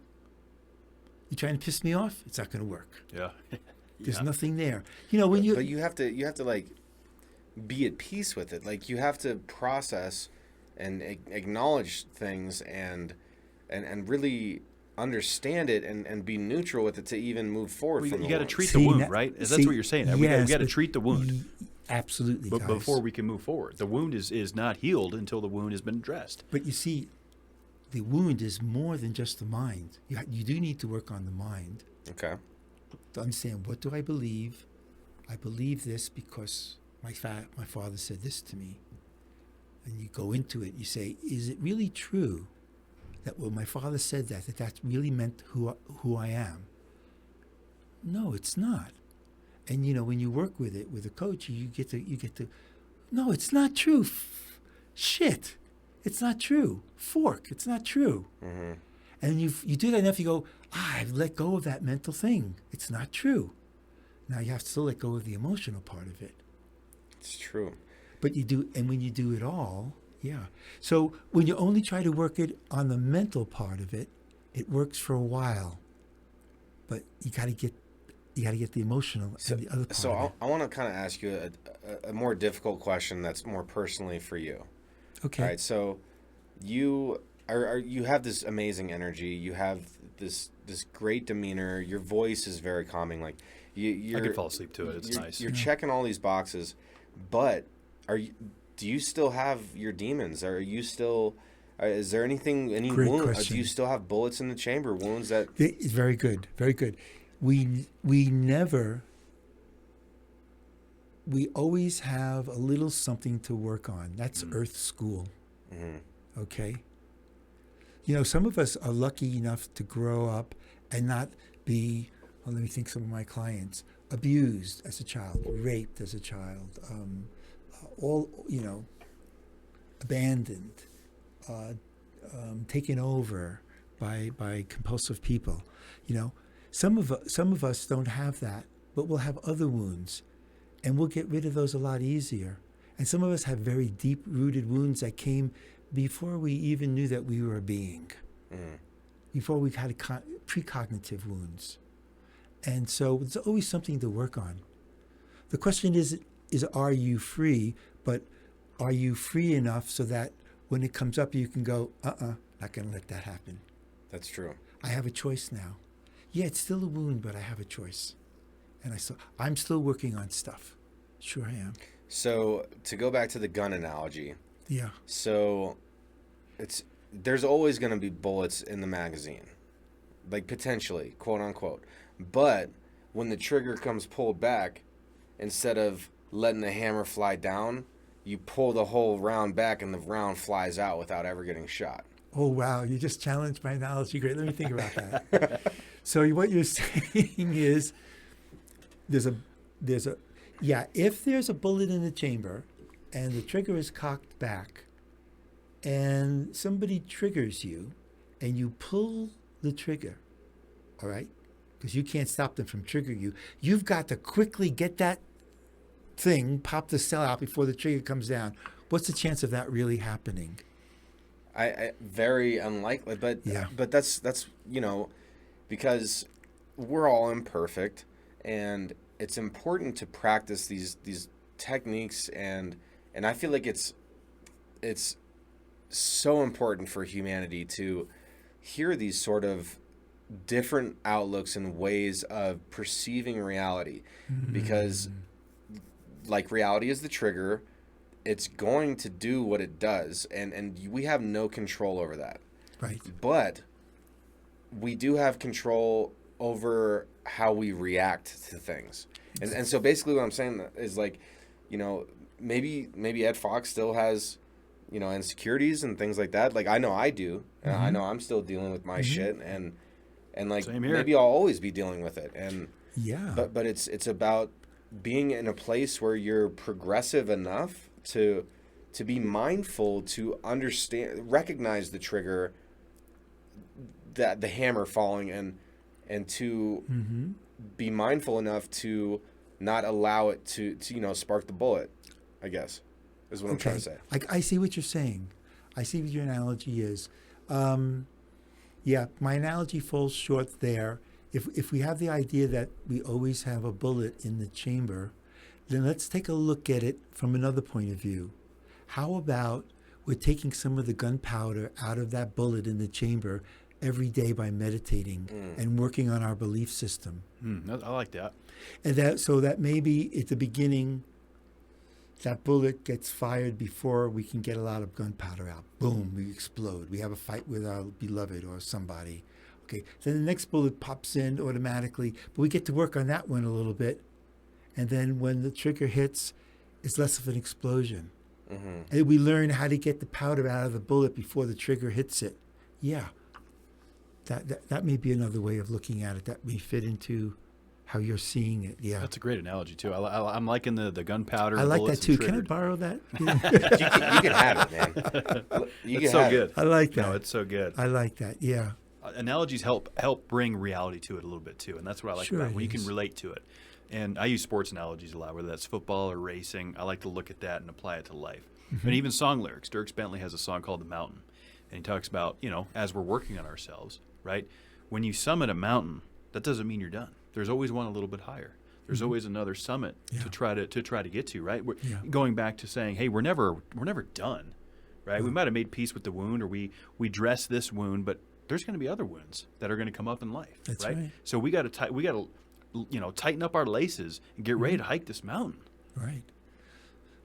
you're trying to piss me off? It's not going to work. Yeah. There's nothing there. You know, when But you have to like be at peace with it. Like, you have to process and acknowledge things and really understand it and be neutral with it to even move forward Well, from you the got to wound. treat the wound, right? That's what you're saying. We got to treat the wound. Absolutely, But guys. before we can move forward, the wound is not healed until the wound has been addressed. But you see, the wound is more than just the mind. You do need to work on the mind Okay. to understand, what do I believe? I believe this because my father said this to me. And you go into it. You say, is it really true that when my father said that really meant who I am? No, it's not. And you know, when you work with it with a coach, you get to, no, it's not true. Shit, it's not true. Fork, it's not true. Mm-hmm. And you do that enough, you go, I've let go of that mental thing. It's not true. Now you have to still let go of the emotional part of it. It's true. But you do, and when you do it all, yeah. So when you only try to work it on the mental part of it, it works for a while. But you got to get the emotional and the other part. So of it. I want to kind of ask you a more difficult question that's more personally for you. Okay. All right. So you you have this amazing energy. You have this great demeanor. Your voice is very calming. Like you're, I could fall asleep to it. It's nice. You're checking all these boxes, but do you still have your demons? Are you still? Is there any Great wounds? question. Do you still have bullets in the chamber? Wounds that? It's very good. Very good. We always have a little something to work on. That's Earth School. Mm-hmm. Okay? You know, some of us are lucky enough to grow up and not be, well, let me think, some of my clients, abused as a child, raped as a child, abandoned, taken over by compulsive people. You know, some of us don't have that, but we'll have other wounds, and we'll get rid of those a lot easier. And some of us have very deep-rooted wounds that came before we even knew that we were a being, before we had precognitive wounds. And so there's always something to work on. The question is are you free, but are you free enough so that when it comes up, you can go, not going to let that happen. That's true. I have a choice now. Yeah, it's still a wound, but I have a choice. And I'm still working on stuff. Sure I am. So to go back to the gun analogy. Yeah. So there's always going to be bullets in the magazine, like potentially, quote unquote. But when the trigger comes pulled back, instead of letting the hammer fly down, you pull the whole round back and the round flies out without ever getting shot. Oh, wow. You just challenged my analogy. Great. Let me think about that. So what you're saying is if there's a bullet in the chamber and the trigger is cocked back and somebody triggers you and you pull the trigger, all right, because you can't stop them from triggering you, you've got to quickly get that thing, pop the cell out before the trigger comes down. What's the chance of that really happening? I very unlikely, but Yeah. but that's because we're all imperfect, and it's important to practice these techniques, and I feel like it's so important for humanity to hear these sort of different outlooks and ways of perceiving reality, because like reality is the trigger. It's going to do what it does, and we have no control over that. Right. But we do have control over how we react to things. And so basically what I'm saying is, like, maybe Ed Fox still has, insecurities and things like that. Like, I know I do. I know I'm still dealing with my shit, and like, Same here. maybe I'll always be dealing with it. And Yeah. but it's about being in a place where you're progressive enough to be mindful, to understand, recognize the trigger, that the hammer falling, and to be mindful enough to not allow it to spark the bullet, I guess, is what I'm trying to say. I see what you're saying. I see what your analogy is. Yeah, my analogy falls short there. If we have the idea that we always have a bullet in the chamber, then let's take a look at it from another point of view. How about we're taking some of the gunpowder out of that bullet in the chamber every day by meditating and working on our belief system? I like that. And so that maybe at the beginning, that bullet gets fired before we can get a lot of gunpowder out. Boom, we explode. We have a fight with our beloved or somebody. Okay, then the next bullet pops in automatically, but we get to work on that one a little bit. And then when the trigger hits, it's less of an explosion. And we learn how to get the powder out of the bullet before the trigger hits it. Yeah, that may be another way of looking at it. That may fit into how you're seeing it. Yeah, That's a great analogy too. I'm liking the gunpowder. I like that bullets too. and Can I triggered. borrow that? You can have it, man. You It's can so have good. I like that. No, it's so good. I like that. Yeah. Analogies help bring reality to it a little bit too, and that's what I like Sure about it, it when you can is. relate to it. And I use sports analogies a lot, whether that's football or racing. I like to look at that and apply it to life. And even song lyrics. Dierks Bentley has a song called "The Mountain," and he talks about, as we're working on ourselves, right? When you summit a mountain, that doesn't mean you're done. There's always one a little bit higher. There's always another summit to try to get to, right? We're going back to saying, hey, we're never done, right? We might have made peace with the wound, or we dress this wound, but there's going to be other wounds that are going to come up in life. That's right. So we got to tighten up our laces and get ready to hike this mountain. Right.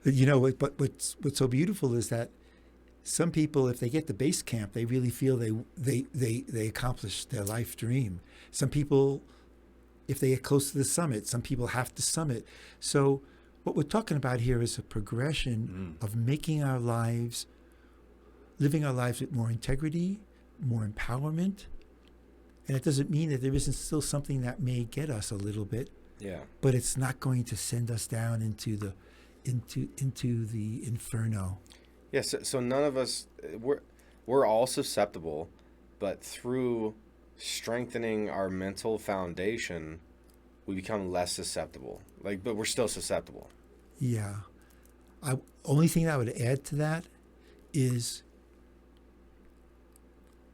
But what's so beautiful is that some people, if they get to base camp, they really feel they accomplished their life dream. Some people, if they get close to the summit, some people have to summit. So what we're talking about here is a progression of living our lives with more integrity, more empowerment. And it doesn't mean that there isn't still something that may get us a little bit. Yeah. But it's not going to send us down into the inferno. Yeah, so none of us, we're all susceptible, but through strengthening our mental foundation, we become less susceptible. But we're still susceptible. Yeah. Only thing I would add to that is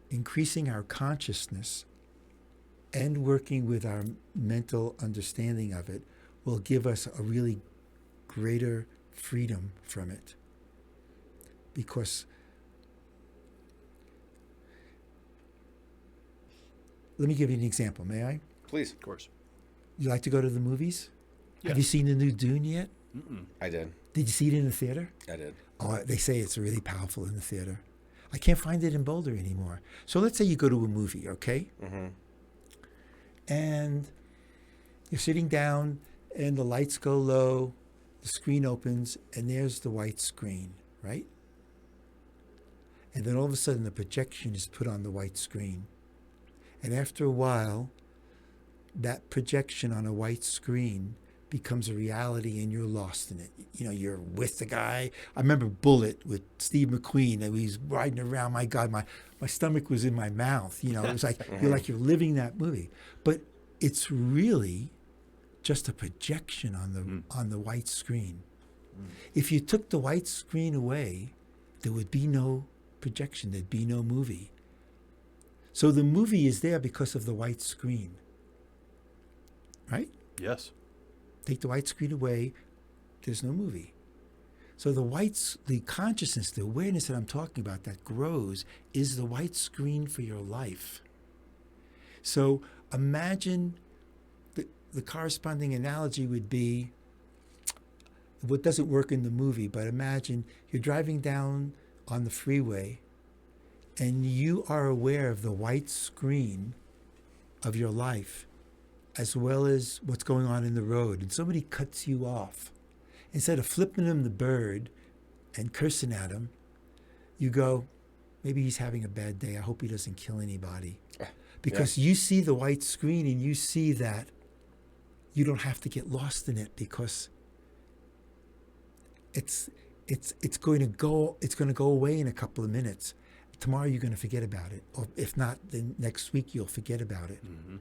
increasing our consciousness and working with our mental understanding of it will give us a really greater freedom from it. Because let me give you an example, may I? Please. Of course. You like to go to the movies? Yes. Have you seen the new Dune yet? I did. Did you see it in the theater? I did. Oh, they say it's really powerful in the theater. I can't find it in Boulder anymore. So let's say you go to a movie, okay? And you're sitting down and the lights go low, the screen opens, and there's the white screen, right? And then all of a sudden the projection is put on the white screen. And after a while, that projection on a white screen becomes a reality and you're lost in it. You're with the guy. I remember Bullet with Steve McQueen, and he's riding around. My God, my stomach was in my mouth. It was like you're living that movie. But it's really just a projection on the white screen. If you took the white screen away, there would be no projection. There'd be no movie. So the movie is there because of the white screen. Right? Yes. Take the white screen away, there's no movie. So the consciousness, the awareness that I'm talking about that grows is the white screen for your life. So imagine the corresponding analogy would be what doesn't work in the movie, but imagine you're driving down on the freeway and you are aware of the white screen of your life as well as what's going on in the road, and somebody cuts you off. Instead of flipping him the bird and cursing at him, you go, maybe he's having a bad day. I hope he doesn't kill anybody. Because you see the white screen and you see that you don't have to get lost in it because it's going to go away in a couple of minutes. Tomorrow you're going to forget about it, or if not, then next week you'll forget about it. Mm-hmm.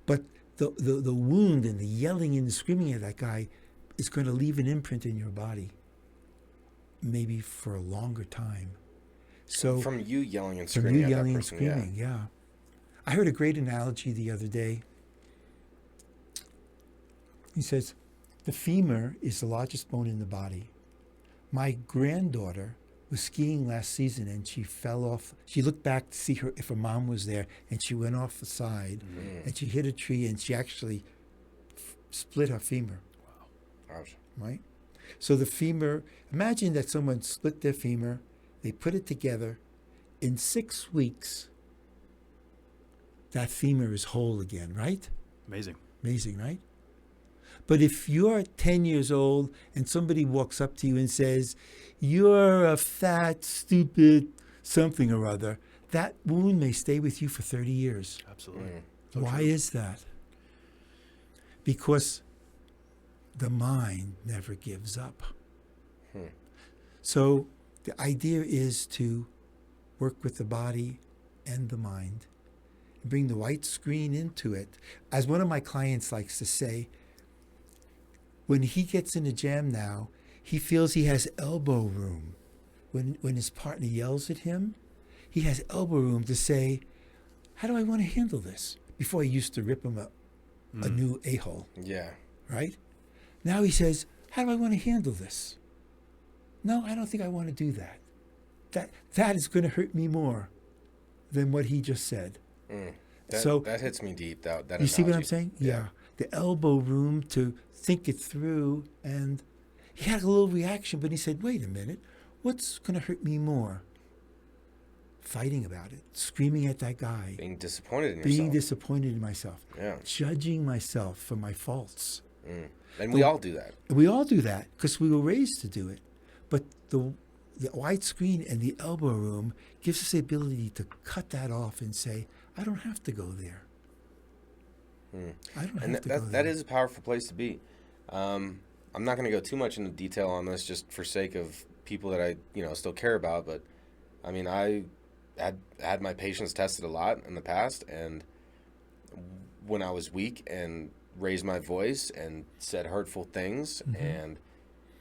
But the wound and the yelling and the screaming at that guy is going to leave an imprint in your body, maybe for a longer time. So from you yelling and screaming at that person, and screaming, yeah. I heard a great analogy the other day. He says, the femur is the largest bone in the body. My granddaughter was skiing last season and she fell off. She looked back to see if her mom was there, and she went off the side and she hit a tree and she actually split her femur. Wow. Ouch. Right? So the femur, imagine that someone split their femur, they put it together. In 6 weeks, that femur is whole again, right? Amazing. Amazing, right? But if you're 10 years old and somebody walks up to you and says, you're a fat, stupid something or other, that wound may stay with you for 30 years. Absolutely. So why is that? Because the mind never gives up. So the idea is to work with the body and the mind, and bring the white screen into it. As one of my clients likes to say, when he gets in a jam now, he feels he has elbow room. When his partner yells at him, he has elbow room to say, how do I want to handle this? Before he used to rip him a new a-hole. Yeah. Right? Now he says, how do I want to handle this? No, I don't think I want to do that. That is going to hurt me more than what he just said. That hits me deep. That you see what I'm analogy. saying? Yeah. The elbow room to think it through. And he had a little reaction, but he said, wait a minute, what's going to hurt me more? Fighting about it, screaming at that guy. Being disappointed in yourself. Being disappointed in myself. Yeah. Judging myself for my faults. And we all do that. We all do that because we were raised to do it. But the white screen and the elbow room gives us the ability to cut that off and say, I don't have to go there. I don't have to go there. That is a powerful place to be. I'm not going to go too much into detail on this just for sake of people that I still care about. But I mean, I had my patience tested a lot in the past, and when I was weak and raised my voice and said hurtful things, and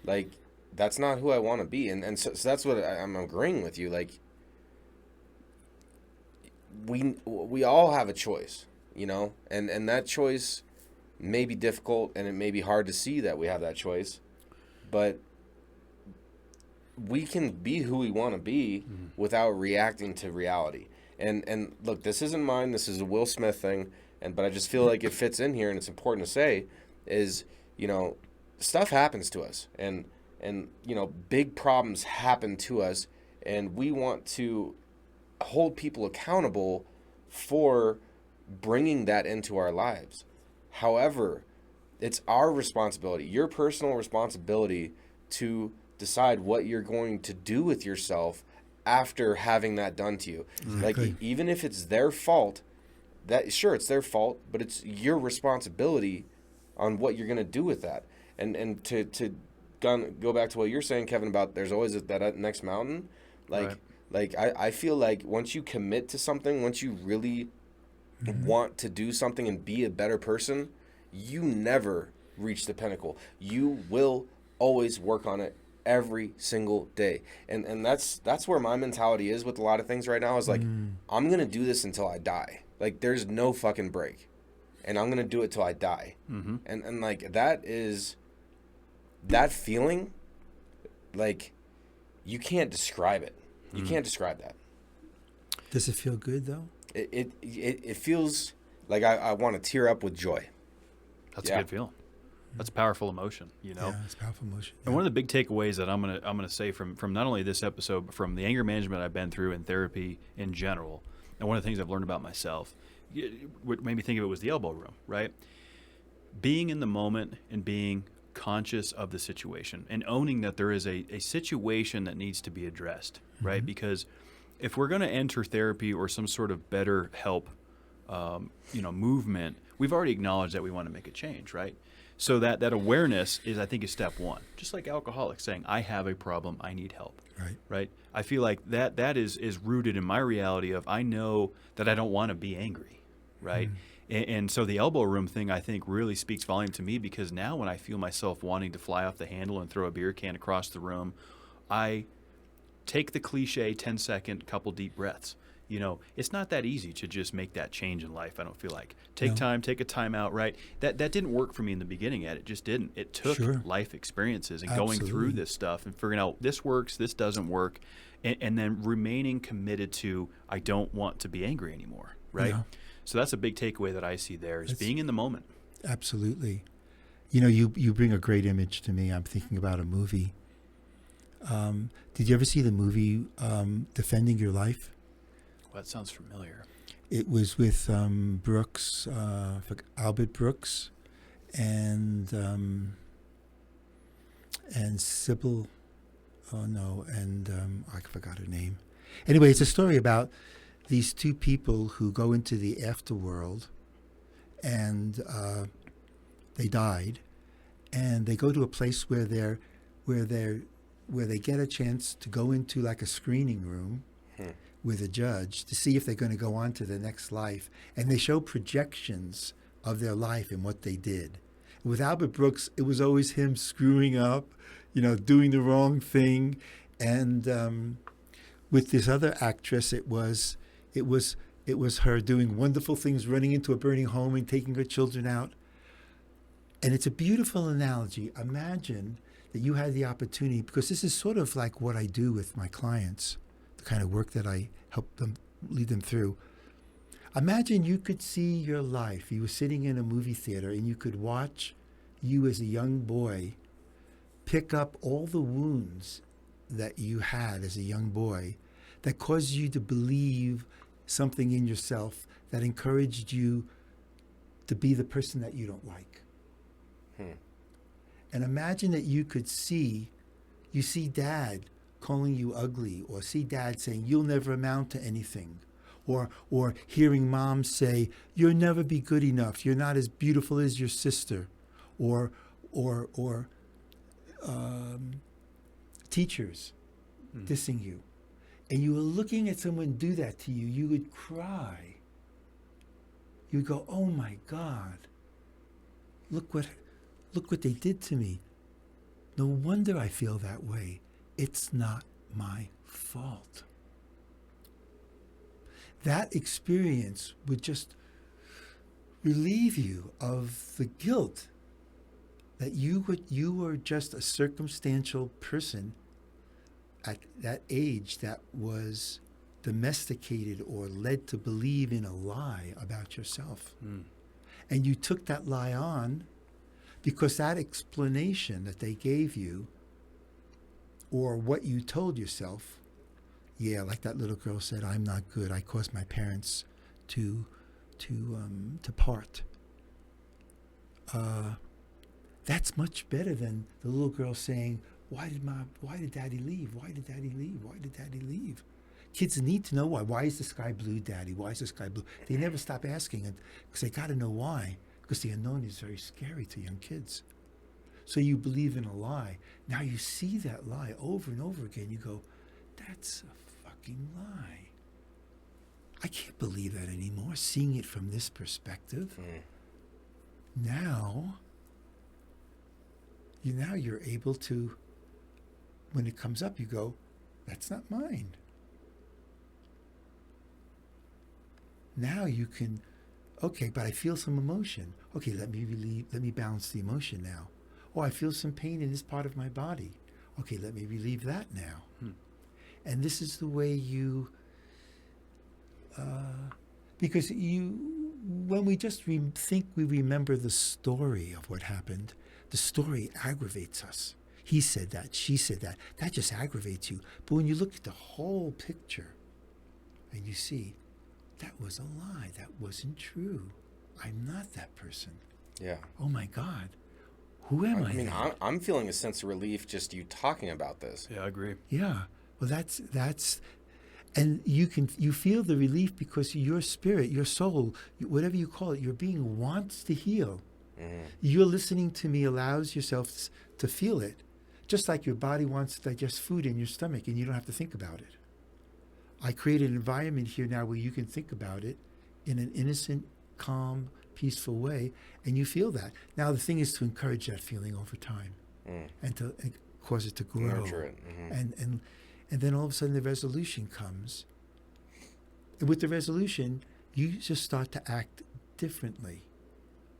like that's not who I want to be, and so that's what I'm agreeing with you. Like we all have a choice, and that choice may be difficult and it may be hard to see that we have that choice, but we can be who we want to be without reacting to reality. And look, this isn't mine. This is a Will Smith thing. But I just feel like it fits in here, and it's important to say is, stuff happens to us, and big problems happen to us, and we want to hold people accountable for bringing that into our lives. However, it's our responsibility, your personal responsibility, to decide what you're going to do with yourself after having that done to you. Exactly. Like, even if it's their fault, it's their fault, but it's your responsibility on what you're going to do with that. And to go back to what you're saying, Kevin, about there's always that next mountain. I feel like once you commit to something, once you really want to do something and be a better person, you never reach the pinnacle. You will always work on it every single day. And that's where my mentality is with a lot of things right now is like, I'm going to do this until I die. Like, there's no fucking break. And I'm going to do it till I die. Mm-hmm. And like, that feeling, like, you can't describe it. You can't describe that. Does it feel good, though? It feels like I want to tear up with joy. That's a good feeling. That's a powerful emotion, you know. Yeah, it's a powerful emotion. And one of the big takeaways that I'm gonna say from not only this episode, but from the anger management I've been through in therapy in general, and one of the things I've learned about myself, what made me think of it was the elbow room, right? Being in the moment and being conscious of the situation and owning that there is a situation that needs to be addressed, right? Because if we're going to enter therapy or some sort of better help, movement, we've already acknowledged that we want to make a change, right? So that awareness is step one. Just like alcoholics saying, I have a problem, I need help. Right? I feel like that is rooted in my reality of I know that I don't want to be angry, right? And so the elbow room thing, I think, really speaks volume to me because now when I feel myself wanting to fly off the handle and throw a beer can across the room, I take the cliche 10-second couple deep breaths. You know, it's not that easy to just make that change in life, I don't feel like. Take time, take a time out, right? That didn't work for me in the beginning yet. It just didn't. It took life experiences and going through this stuff and figuring out this works, this doesn't work, and then remaining committed to I don't want to be angry anymore, right? Yeah. So that's a big takeaway that I see there is being in the moment. Absolutely. You know, you bring a great image to me. I'm thinking about a movie. Did you ever see the movie Defending Your Life? Well, that sounds familiar. It was with Brooks, Albert Brooks, and Sybil. Oh no, and I forgot her name. Anyway, it's a story about these two people who go into the afterworld, and they died, and they go to a place where they get a chance to go into like a screening room with a judge to see if they're going to go on to the next life. And they show projections of their life and what they did. With Albert Brooks, it was always him screwing up, doing the wrong thing. And with this other actress, it was her doing wonderful things, running into a burning home and taking her children out. And it's a beautiful analogy. Imagine that you had the opportunity, because this is sort of like what I do with my clients, the kind of work that I help them lead them through. Imagine you could see your life. You were sitting in a movie theater and you could watch you as a young boy pick up all the wounds that you had as a young boy that caused you to believe something in yourself that encouraged you to be the person that you don't like. And imagine that you see dad calling you ugly, or see dad saying you'll never amount to anything, or hearing mom say you'll never be good enough, you're not as beautiful as your sister, or teachers dissing you, and you were looking at someone do that to you, you would cry. You'd go, oh my God, look what they did to me. No wonder I feel that way. It's not my fault. That experience would just relieve you of the guilt that you were just a circumstantial person at that age that was domesticated or led to believe in a lie about yourself. And you took that lie on because that explanation that they gave you, or what you told yourself, like that little girl said, I'm not good, I caused my parents to part. That's much better than the little girl saying, why did daddy leave? Why did daddy leave? Why did daddy leave? Kids need to know why. Why is the sky blue, daddy? Why is the sky blue? They never stop asking it because they got to know why, because the unknown is very scary to young kids. So you believe in a lie. Now you see that lie over and over again. You go, that's a fucking lie. I can't believe that anymore, seeing it from this perspective. Now you're able to when it comes up, you go, that's not mine. Now you can, okay, but I feel some emotion. Okay, let me balance the emotion now. Oh, I feel some pain in this part of my body. Okay, let me relieve that now. And this is the way you, because when we just think we remember the story of what happened, the story aggravates us. He said that, she said that. That just aggravates you. But when you look at the whole picture and you see, that was a lie. That wasn't true. I'm not that person. Yeah. Oh my God. Who am I? I mean, then? I'm feeling a sense of relief just you talking about this. Yeah, I agree. Yeah. Well, that's, and you feel the relief because your spirit, your soul, whatever you call it, your being wants to heal. Mm-hmm. You're listening to me allows yourself to feel it, just like your body wants to digest food in your stomach, and you don't have to think about it. I created an environment here now where you can think about it in an innocent, calm, peaceful way, and you feel that. Now the thing is to encourage that feeling over time, and to cause it to grow. Nurture it. Mm-hmm. And then all of a sudden the resolution comes. And with the resolution, you just start to act differently.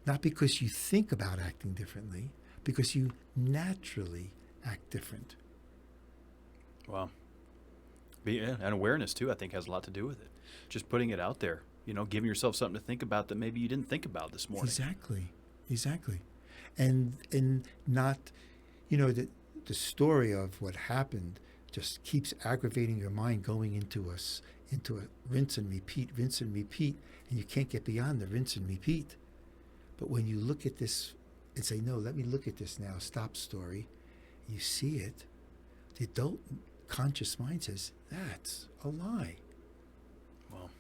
Not because you think about acting differently, because you naturally act different. Wow. Yeah, and awareness too, I think, has a lot to do with it. Just putting it out there, giving yourself something to think about that maybe you didn't think about this morning. Exactly. And not, the story of what happened just keeps aggravating your mind, going into a rinse and repeat, and you can't get beyond the rinse and repeat. But when you look at this and say, no, let me look at this now, stop story, you see it, the adult conscious mind says, that's a lie. Well,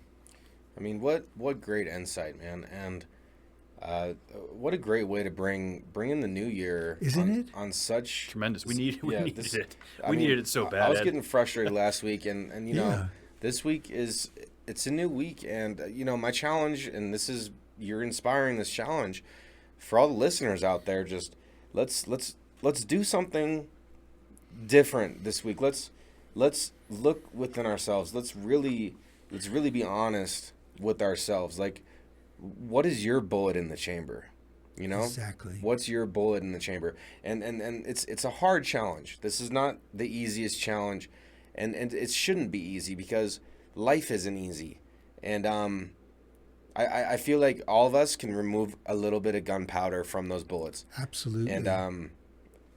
I mean, what great insight, man, and what a great way to bring in the new year, Isn't it? On such tremendous. We needed it. I We mean, needed it so bad. I was Ed. getting frustrated last week, and Yeah. this week it's a new week, and my challenge, and you're inspiring this challenge for all the listeners out there. Just let's do something different this week. Let's look within ourselves. Let's really be honest with ourselves. Like, what is your bullet in the chamber? Exactly. What's your bullet in the chamber? And it's a hard challenge. This is not the easiest challenge, and it shouldn't be easy because life isn't easy. And I feel like all of us can remove a little bit of gunpowder from those bullets. Absolutely. And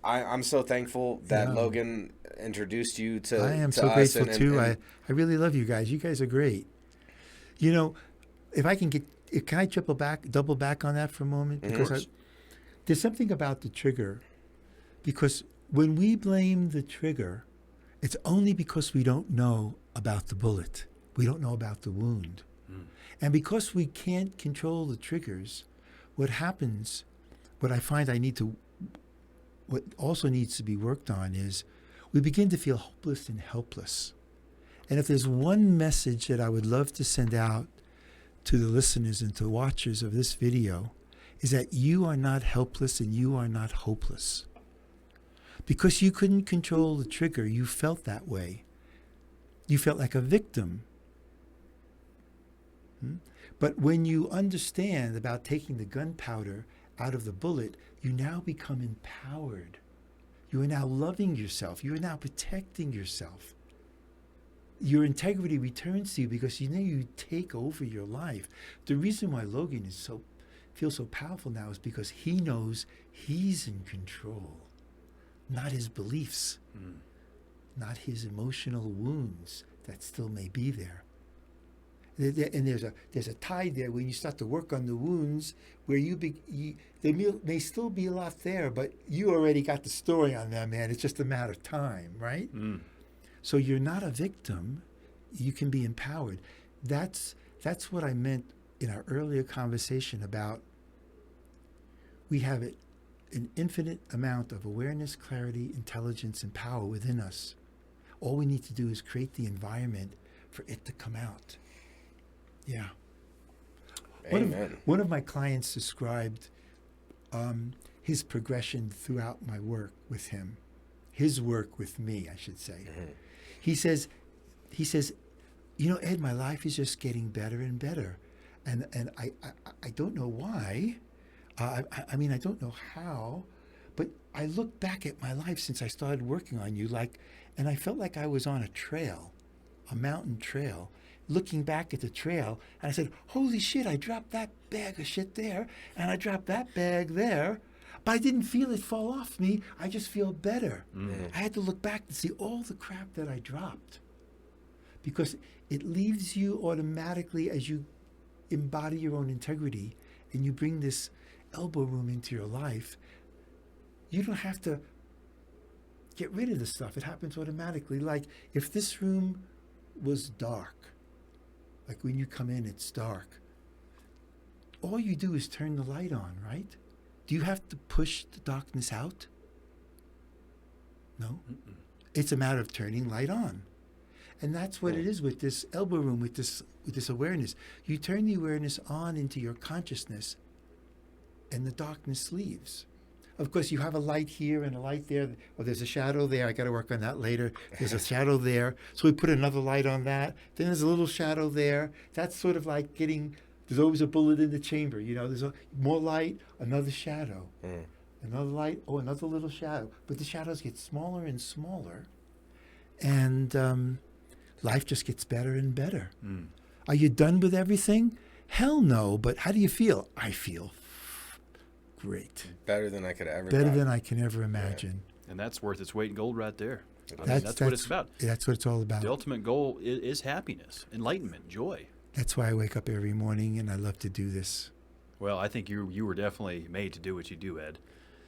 I'm so thankful that Logan introduced you to I am to so us grateful too. I really love you guys. You guys are great. If I can can I double back on that for a moment? Because there's something about the trigger. Because when we blame the trigger, it's only because we don't know about the bullet. We don't know about the wound. And because we can't control the triggers, what happens, what I find what also needs to be worked on is we begin to feel hopeless and helpless. And if there's one message that I would love to send out to the listeners and to watchers of this video, is that you are not helpless and you are not hopeless. Because you couldn't control the trigger, you felt that way. You felt like a victim. But when you understand about taking the gunpowder out of the bullet, you now become empowered. You are now loving yourself. You are now protecting yourself. Your integrity returns to you because you take over your life. The reason why Logan feels so powerful now is because he knows he's in control, not his beliefs, not his emotional wounds that still may be there. And there's a tide there when you start to work on the wounds where there may still be a lot there, but you already got the story on them, man. It's just a matter of time, right? So you're not a victim. You can be empowered. That's what I meant in our earlier conversation about we have an infinite amount of awareness, clarity, intelligence, and power within us. All we need to do is create the environment for it to come out. Yeah. Amen. One of my clients described his progression throughout my work with him. his work with me, I should say. He says, you know, Ed, my life is just getting better and better. And I don't know why. I mean, I don't know how, but I look back at my life since I started working on you, and I felt like I was on a trail, a mountain trail, looking back at the trail, and I said, holy shit, I dropped that bag of shit there, and I dropped that bag there, but I didn't feel it fall off me. I just feel better. I had to look back to see all the crap that I dropped, because it leaves you automatically as you embody your own integrity and you bring this elbow room into your life. You don't have to get rid of the stuff. It happens automatically. Like if this room was dark, like when you come in, it's dark. All you do is turn the light on, right? Do you have to push the darkness out? No. It's a matter of turning light on. And that's what it is with this elbow room, with this awareness. You turn the awareness on into your consciousness, and the darkness leaves. Of course, you have a light here and a light there. Or there's a shadow there. I got to work on that later. There's a shadow there. So we put another light on that. Then there's a little shadow there. That's sort of like there's always a bullet in the chamber. You know, there's more light, another shadow. Another light, another little shadow. But the shadows get smaller and smaller. And life just gets better and better. Are you done with everything? Hell no. But how do you feel? I feel great. Better than I could ever. Better than I can ever imagine. Yeah. And that's worth its weight in gold right there. That's what it's about. That's what it's all about. The ultimate goal is happiness, enlightenment, joy. That's why I wake up every morning and I love to do this. Well, I think you were definitely made to do what you do, Ed.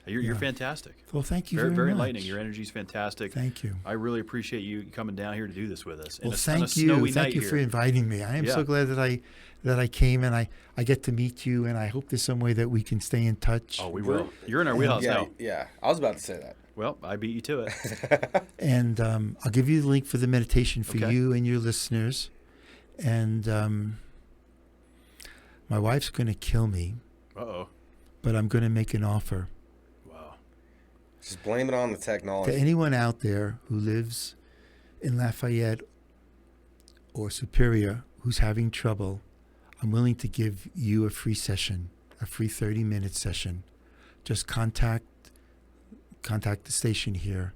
You're fantastic. Well, thank you very very much. enlightening. Your energy is fantastic. Thank you. I really appreciate you coming down here to do this with us. Well, thank you. Thank you for inviting me. I am so glad that I came and I get to meet you, and I hope there's some way that we can stay in touch. Oh, we will. You're in our wheelhouse now. Yeah, I was about to say that. Well, I beat you to it. And I'll give you the link for the meditation for you and your listeners. And my wife's going to kill me. Uh-oh. But I'm going to make an offer. Just blame it on the technology. To anyone out there who lives in Lafayette or Superior who's having trouble, I'm willing to give you a free session, a free 30-minute session. Just contact the station here,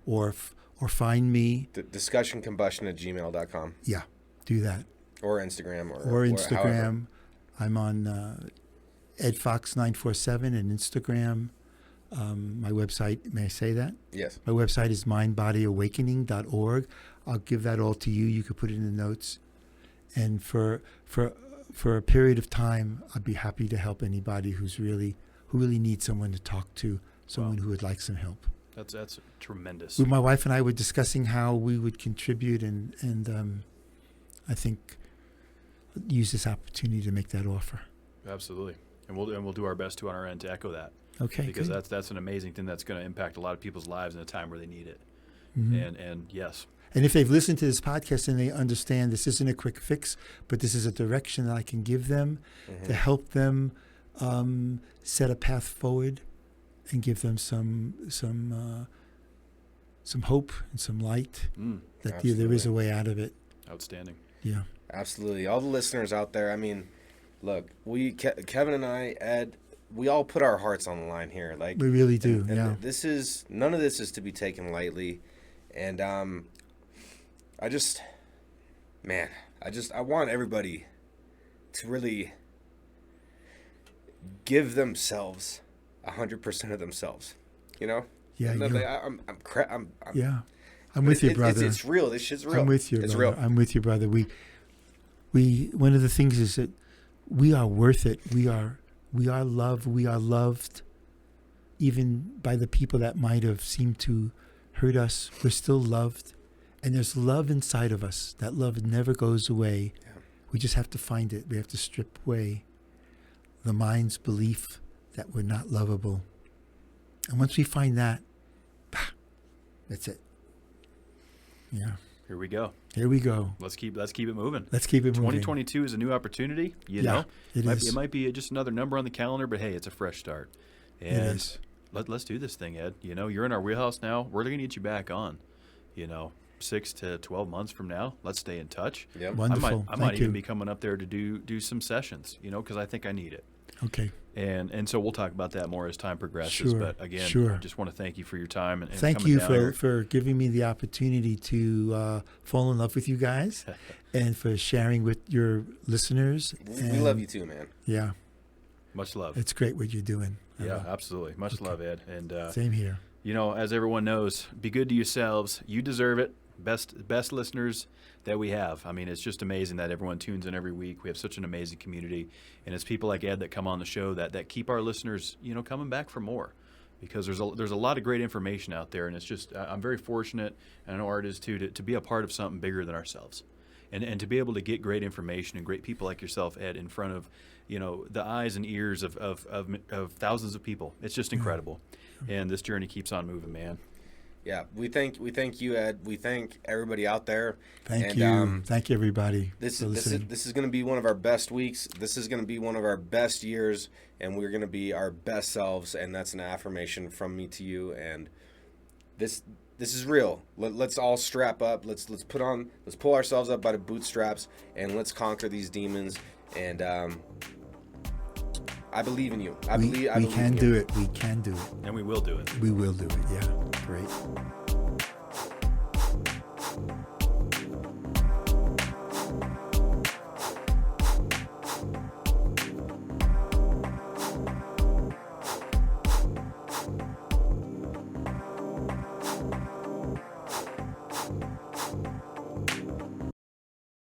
or find me. Discussioncombustion@gmail.com. Yeah, do that. Or Instagram. Or Instagram. However. I'm on EdFox947 and Instagram. My website, may I say that? Yes. My website is mindbodyawakening.org. I'll give that all to you. You could put it in the notes. And for a period of time, I'd be happy to help anybody who really needs someone to talk to, someone who would like some help. That's tremendous. My wife and I were discussing how we would contribute, and I think use this opportunity to make that offer. Absolutely, and we'll do our best on our end to echo that. Okay, because good. that's an amazing thing that's going to impact a lot of people's lives in a time where they need it. And yes. And if they've listened to this podcast and they understand this isn't a quick fix, but this is a direction that I can give them to help them set a path forward and give them some hope and some light that there is a way out of it. Outstanding. Yeah. Absolutely. All the listeners out there, I mean, look, Kevin and I, Ed, we all put our hearts on the line here. Like we really do. And yeah. None of this is to be taken lightly. And I want everybody to really give themselves 100% of themselves. You know? Yeah. I'm with you, brother. It's real. This shit's real. I'm with you, it's brother. real. I'm with you, brother. We one of the things is that we are worth it. We are loved. We are loved, even by the people that might have seemed to hurt us. We're still loved, and there's love inside of us. That love never goes away. Yeah. We just have to find it. We have to strip away the mind's belief that we're not lovable, and once we find that, that's it. Yeah. Here we go. Let's keep it moving. 2022 is a new opportunity. You know, it might be just another number on the calendar, but hey, it's a fresh start. And it is. let's do this thing, Ed. You know, you're in our wheelhouse now. We're going to get you back on, 6 to 12 months from now. Let's stay in touch. Yep. Wonderful. I might Thank even you. be coming up there to do some sessions, because I think I need it. Okay. And so we'll talk about that more as time progresses. Sure, But again, sure. I just want to thank you for your time and Thank coming you down here. for giving me the opportunity to fall in love with you guys and for sharing with your listeners. We love you too, man. Yeah, Much love. it's great what you're doing. Yeah, absolutely. Much love, Ed. And Same here. as everyone knows, be good to yourselves. You deserve it. Best listeners that we have. I mean, it's just amazing that everyone tunes in every week. We have such an amazing community, and it's people like Ed that come on the show that keep our listeners, coming back for more, because there's a lot of great information out there, and it's just I'm very fortunate, and I know Art is too, to be a part of something bigger than ourselves, and to be able to get great information and great people like yourself, Ed, in front of the eyes and ears of thousands of people. It's just incredible, and this journey keeps on moving, man. Yeah, we thank you, Ed. We thank everybody out there. Thank you. Thank you, everybody. This for listening. is going to be one of our best weeks. This is going to be one of our best years, and we're going to be our best selves. And that's an affirmation from me to you. And this is real. Let's all strap up. Let's pull ourselves up by the bootstraps, and let's conquer these demons. And I believe in you. I believe we in can you. do it. We can do it. And we will do it. We will do it. Yeah. Great.